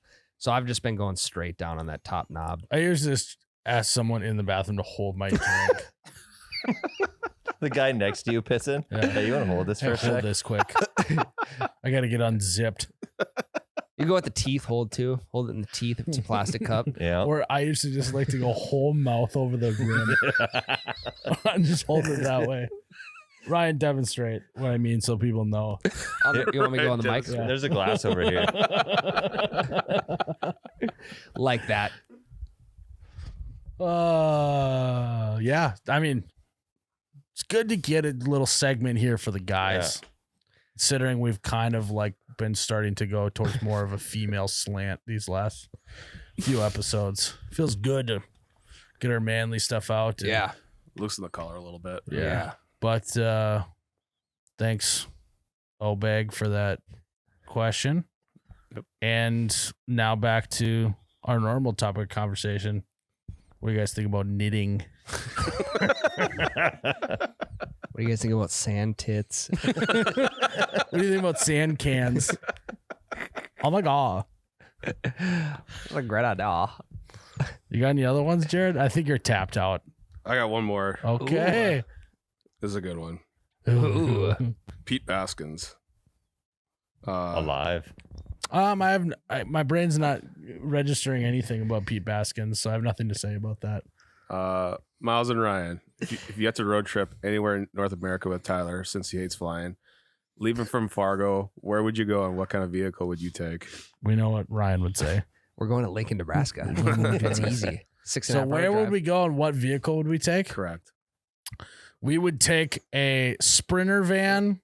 I've just been going straight down on that top knob. I usually just ask someone in the bathroom to hold my drink. The guy next to you pissing. Yeah. Hey, you want to hold this for Hey, a hold sec? this quick. I got to get unzipped. You go with the teeth hold too. Hold it in the teeth if it's a plastic cup. Yeah. Or I usually just like to go whole mouth over the rim. I'm just holding it that way. Ryan, demonstrate what I mean so people know. You want me to go on the mic? Yeah. There's a glass over here. Like that. Yeah. I mean, it's good to get a little segment here for the guys. Considering we've kind of like been starting to go towards more of a female slant these last few episodes. Feels good to get our manly stuff out. and- Yeah. Loosen the collar a little bit. Yeah. But thanks, Obeg, for that question. Yep. And now back to our normal topic of conversation. What do you guys think about knitting? What do you guys think about sand tits? What do you think about sand cans? Oh my God. What a great idea. You got any other ones, Jared? I think you're tapped out. I got one more. Okay. This is a good one. Ooh. Pete Baskins. Alive. My brain's not registering anything about Pete Baskins, so I have nothing to say about that. Myles and Ryan, if you had to road trip anywhere in North America with Tyler, since he hates flying, leaving from Fargo, where would you go and what kind of vehicle would you take? We know what Ryan would say. We're going to Lincoln, Nebraska. It's easy. 6.5 So where would we go and what vehicle would we take? Correct. We would take a Sprinter van.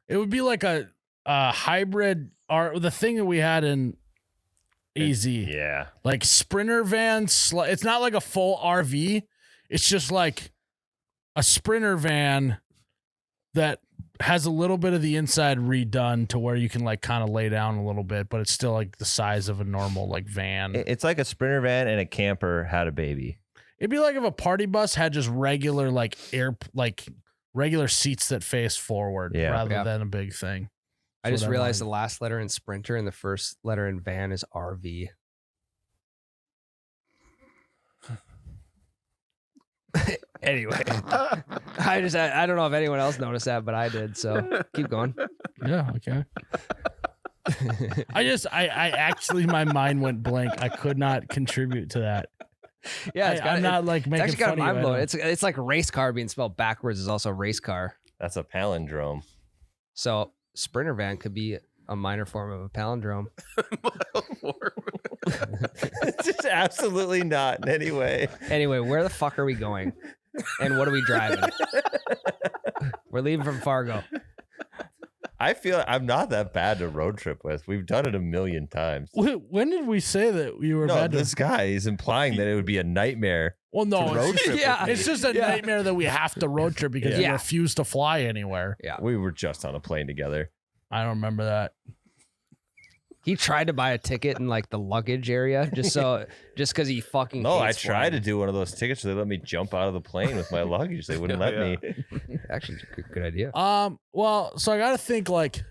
It would be like a hybrid, or the thing that we had in AZ. Yeah. Like Sprinter van. It's not like a full RV. It's just like a Sprinter van that has a little bit of the inside redone to where you can like kind of lay down a little bit, but it's still like the size of a normal like van. It's like a Sprinter van and a camper had a baby. It'd be like if a party bus had just regular like regular seats that face forward rather than a big thing. I just realized the last letter in Sprinter and the first letter in van is RV. Anyway, I don't know if anyone else noticed that, but I did. So keep going. Yeah. Okay. I actually, my mind went blank. I could not contribute to that. Yeah, I'm not like making actually fun got mind of blowing. it. It's like race car being spelled backwards is also race car. That's a palindrome. So Sprinter van could be a minor form of a palindrome. It's just absolutely not in any way. Anyway, where the fuck are we going? And what are we driving? We're leaving from Fargo. I feel I'm not that bad to road trip with. We've done it a million times. When did we say that you were No, bad to? this guy is implying that it would be a nightmare. Well, no, to road it's, trip yeah. it's just a nightmare that we have to road trip because you refuse to fly anywhere. Yeah. We were just on a plane together. I don't remember that. He tried to buy a ticket in like the luggage area just because he fucking No, I hates tried flying. to do one of those tickets. So they let me jump out of the plane with my luggage. They wouldn't let me. Actually, good idea. Well, so I got to think like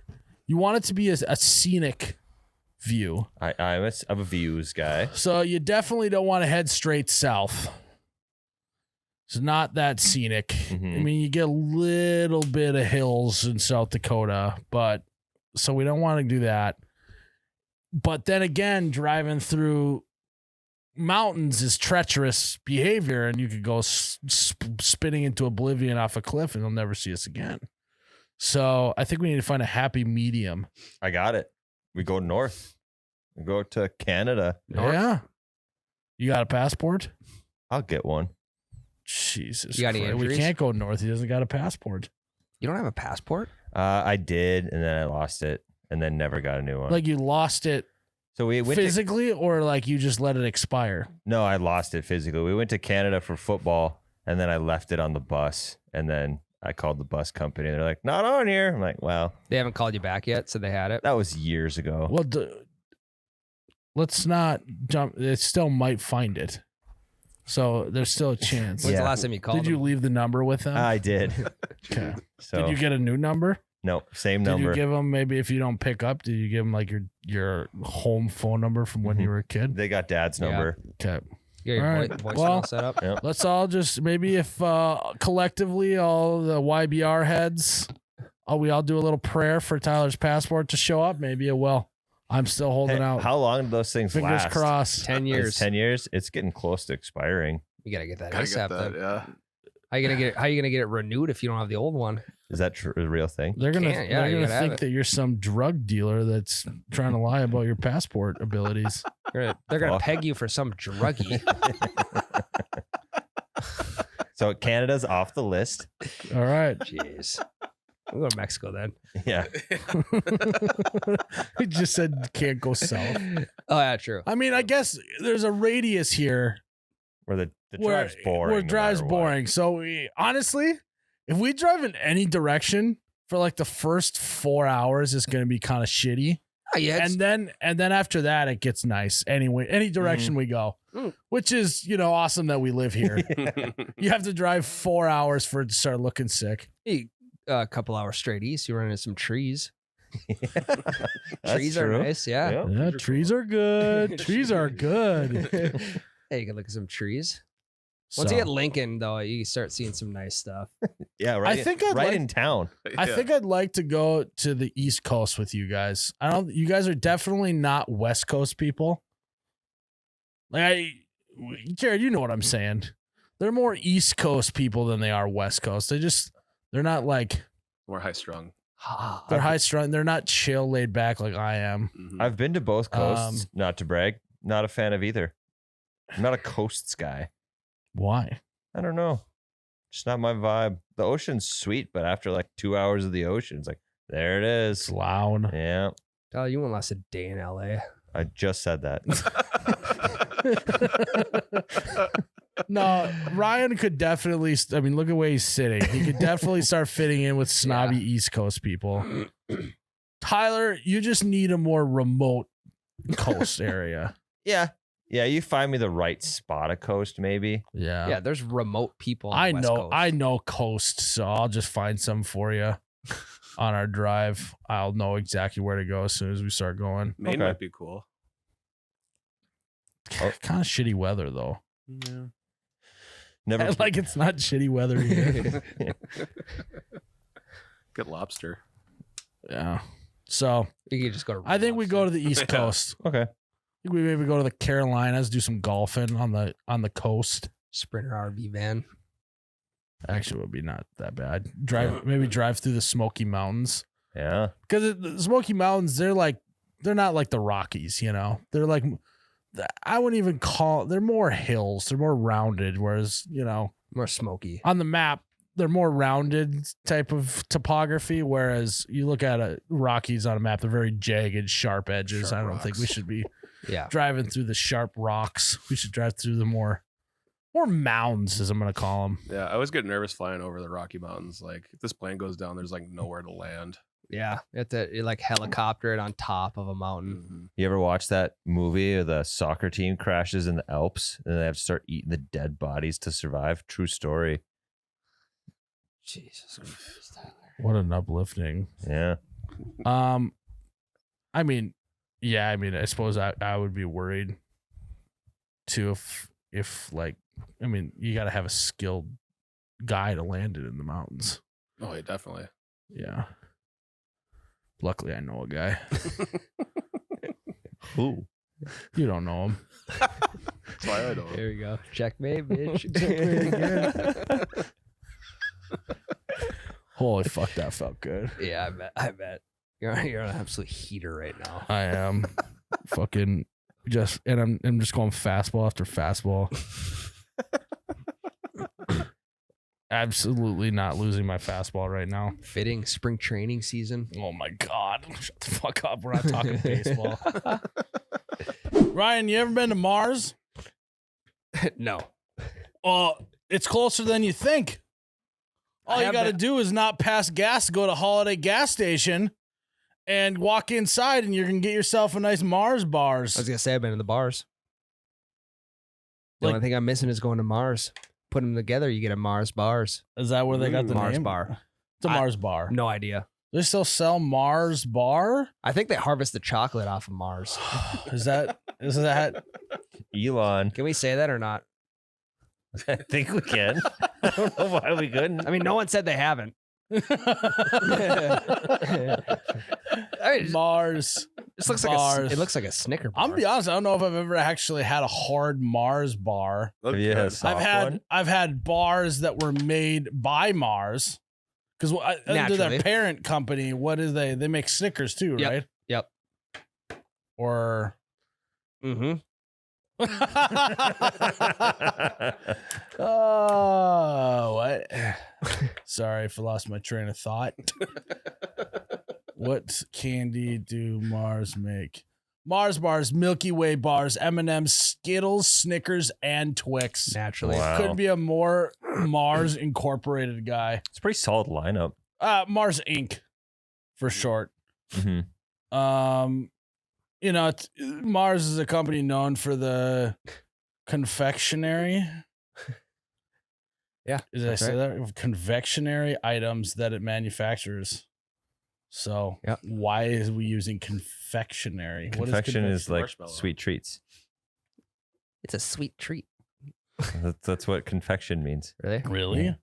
you want it to be a scenic view. I'm a views guy. So you definitely don't want to head straight south. It's not that scenic. Mhm. I mean, you get a little bit of hills in South Dakota, but so we don't want to do that. But then again, driving through mountains is treacherous behavior, and you could go spinning into oblivion off a cliff, and you'll never see us again. So I think we need to find a happy medium. I got it. We go north. We go to Canada. Yeah. You got a passport? I'll get one. Jesus You got any Christ. We injuries? can't go north. He doesn't got a passport. You don't have a passport? I did, and then I lost it, and then never got a new one. Like you lost it So we went physically, or like you just let it expire? No, I lost it physically. We went to Canada for football, and then I left it on the bus, and then I called the bus company. They're like, "Not on here." I'm like, "Well, They haven't called you back yet, so they had it. that was years ago." Well, let's not jump. It still might find it. So there's still a chance. When's Yeah. the last time you called Did you them? leave the number with them? I did. Okay. So Did you get a new number? no, same Did number. you give them, maybe if you don't pick up, did you give them like your home phone number from when you were a kid? They got dad's Yeah. number. Okay. You got your All right. voice Well- set up? Yeah. Let's all just maybe if collectively all the YBR heads, we all do a little prayer for Tyler's passport to show up. Maybe it will. I'm still holding Hey, out. how long do those things Fingers last? crossed. 10 It's years. 10 years. It's getting close to expiring. You gotta get that Gotta ASAP. get that, Then. yeah. How you gonna get it renewed if you don't have the old one? Is that a real thing? They're gonna Can't, yeah, they're you gonna gotta have think it. that you're some drug dealer that's trying to lie about your passport abilities. They're gonna Fuck. peg you for some druggie. So Canada's off the list. All right. Jeez. We'll go to Mexico then. Yeah. He just said can't go south. Oh yeah, true. I mean, I guess there's a radius here Where the where drive's boring. Where no drive's matter what. boring. So honestly, if we drive in any direction for like the first 4 hours, it's gonna be kind of shitty. Oh, yeah, And then after that, it gets nice. Anyway, any direction we go, Mm. which is awesome that we live here. You have to drive 4 hours for it to start looking sick. a couple hours straight east, you run into some trees. That's Trees true. are nice, yeah. Yeah, trees are good. Trees are good. Hey, you can look at some trees. Once So, you get Lincoln, though, you start seeing some nice stuff. Yeah, right. I think I'd right like- in town. I think I'd like to go to the East Coast with you guys. You guys are definitely not West Coast people. Like Jared, you know what I'm saying. They're more East Coast people than they are West Coast. They're not like more high strung. they're high strung. They're not chill, laid back like I am. Mhm. I've been to both coasts. Not to brag. Not a fan of either. I'm not a coasts guy. Why? I don't know. Just not my vibe. The ocean's sweet, but after like 2 hours of the ocean, it's like, there it It's is. loud. Yeah. Tyler, you won't last a day in LA. I just said that. No, Ryan could definitely. I mean, look at where he's sitting. He could definitely start fitting in with snobby East Coast people. Tyler, you just need a more remote coast area. Yeah. Yeah, you find me the right spot of coast, maybe. Yeah. Yeah, there's remote people. On I the West know. Coast. I know coast, so I'll just find some for you on our drive. I'll know exactly where to go as soon as we start going. Maine Okay. might be cool. Kind of shitty weather though. Yeah. Never. Like it's not shitty weather here. Get lobster. Yeah. So You could just go to. I think we go to the East Yeah. Coast. Okay. I think we maybe go to the Carolinas, do some golfing on the coast. Sprinter RV van. Actually, it would be not that bad. Maybe drive through the Smoky Mountains, Yeah. because the Smoky Mountains, they're not like the Rockies, you know. They're like, I wouldn't even call. They're more hills. They're more rounded. Whereas, you know, More smoky. on the map, they're more rounded type of topography. Whereas you look at Rockies on a map, they're very jagged, sharp edges. Sharp I don't think we rocks. should be Yeah. driving through the sharp rocks. We should drive through the more mounds, as I'm going to call them. Yeah, I always get nervous flying over the Rocky Mountains. Like if this plane goes down, there's like nowhere to land. Yeah. You have to like helicopter it on top of a mountain. Mhm. You ever watch that movie of the soccer team crashes in the Alps and they have to start eating the dead bodies to survive? True story. Jesus Christ, Tyler. What an uplifting. Yeah. I mean, yeah, I mean, I suppose I would be worried too if like, I mean, you got to have a skilled guy to land it in the mountains. Oh, yeah, definitely. Yeah. Luckily, I know a guy. Ooh. You don't know him. That's why I know. There we go. Checkmate, bitch. Holy fuck, that felt good. Yeah, I bet. You're an absolute heater right now. I am fucking I'm just going fastball after fastball. Absolutely not losing my fastball right now. Fitting spring training season. Oh my God. Shut the fuck up. We're not talking baseball. Ryan, you ever been to Mars? No. It's closer than you think. All I you have got to been- do is not pass gas, go to Holiday gas station, and walk inside, and you're going to get yourself a nice Mars bars. I was gonna say I've been in the bars. The Like- only thing I'm missing is going to Mars. Put them together, you get a Mars bars. Is that where they got the Mars name? bar. It's a Mars bar. No idea. They still sell Mars bar? I think they harvest the chocolate off of Mars. Is that Elon. Can we say that or not? I think we can. I don't know why we couldn't. I mean, no one said they haven't. I mean, Mars? it looks like bars. it looks like a Snicker bar. I'm gonna be honest, I don't know if I've ever actually had a hard Mars bar. Look Yeah, good. soft I've had bars that were made by Mars, because under Naturally. their parent company, what is they make Snickers too, Yep. right? Yep. Or Mm-hmm. oh, what? Sorry if I lost my train of thought. What candy do Mars make? Mars bars, Milky Way bars, M&M's, Skittles, Snickers, and Twix. Naturally. Wow. Couldn't be a more Mars Incorporated guy. It's a pretty solid lineup. Mars Inc. for short. hmm You know, Mars is a company known for the confectionery. Yeah, Did I that's say that? Confectionery items that it manufactures. So Yep. why is we using confectionery? What Confection is like Marshmallow. sweet treats. It's a sweet treat. That's what confection means. Really? really?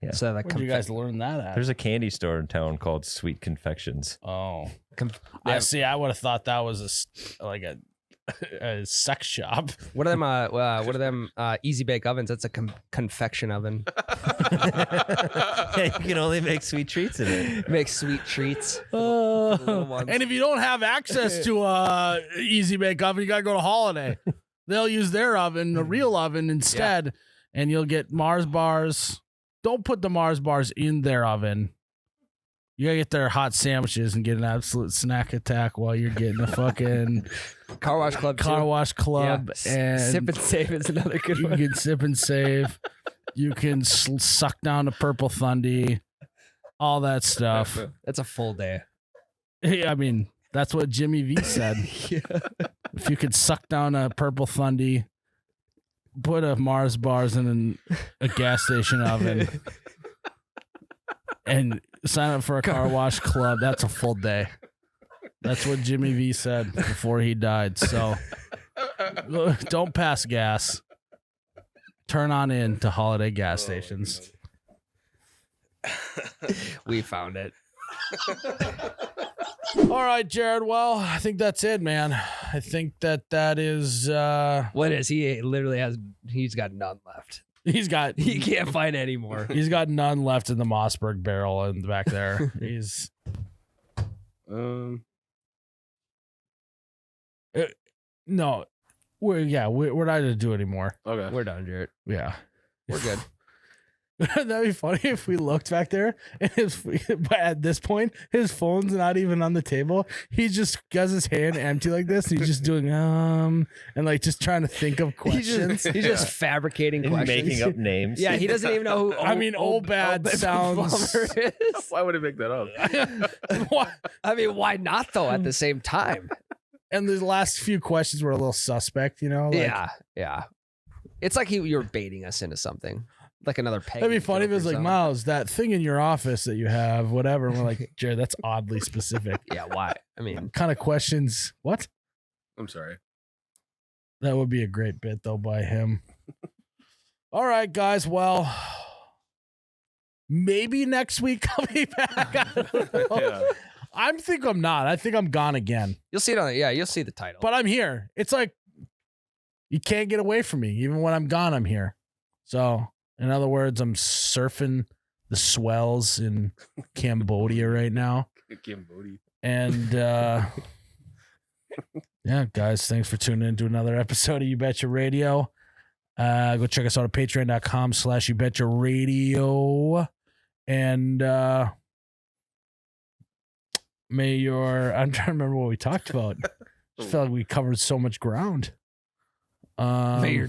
Yeah. So like Where'd you guys learn that at? There's a candy store in town called Sweet Confections. Oh, I see. I would have thought that was a sex shop. What are them easy bake ovens? That's a confection oven. Yeah, you can only make sweet treats in it. Make sweet treats. for the little ones. And if you don't have access to a easy bake oven, you gotta go to Holiday. They'll use their oven, the real oven, instead, and you'll get Mars bars. Don't put the Mars bars in their oven. You gotta get their hot sandwiches and get an absolute snack attack while you're getting a fucking Car wash club. car wash club. Yeah. And Sip and save is another good you one. can sip and save. You can suck down a purple thundy. All that stuff. That's a full day. I mean, that's what Jimmy V said. If you could suck down a purple thundy, put a Mars bars in a gas station oven, and sign up for a car wash club, that's a full day. That's what Jimmy V said before he died. So don't pass gas. Turn on in to Holiday gas stations. We found it. All right, Jared. Well, I think that's it, man. I think that is What is he? Literally he's got none left. he Can't find any more. He's got none left in the Mossberg barrel in the back there. He's no, we're not gonna do anymore. Okay. We're done, Jarrett. Yeah, We're good. that'd be funny if we looked back there and but at this point his phone's not even on the table. He just has his hand empty like this. And he's just doing and like just trying to think of questions. He's just fabricating And questions. making up names. Yeah, he doesn't even know who. I mean, old bad sounds. Bummer is. Why would he make that up? What? I mean, why not though? At the same time. And the last few questions were a little suspect, you know? Like, yeah. It's like you were baiting us into something, like another peg. that'd be funny if it was like, Myles, that thing in your office that you have, whatever. And we're like, Jared, that's oddly specific. Yeah, why? I mean, Kind of questions. What? I'm sorry. That would be a great bit, though, by him. All right, guys. Well, maybe next week I'll be back. I don't know. Yeah. I think I'm not. I think I'm gone again. you'll see it on. Yeah, you'll see the title. But I'm here. It's like you can't get away from me. Even when I'm gone, I'm here. So, in other words, I'm surfing the swells in Cambodia right now. Cambodia. And yeah, guys, thanks for tuning in to another episode of You Betcha Radio. Go check us out at patreon.com/You Betcha Radio. And I'm trying to remember what we talked about. I felt like we covered so much ground. May your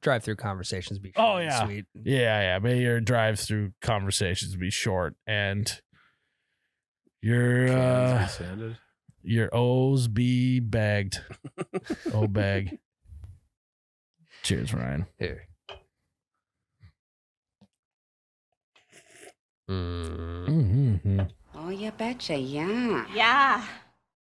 drive-through conversations be short Oh, and yeah. sweet. Yeah. May your drive-through conversations be short and your O's be bagged. O bag. Cheers, Ryan. Here. Mm. Mm-hmm. Oh, you betcha, yeah. Yeah.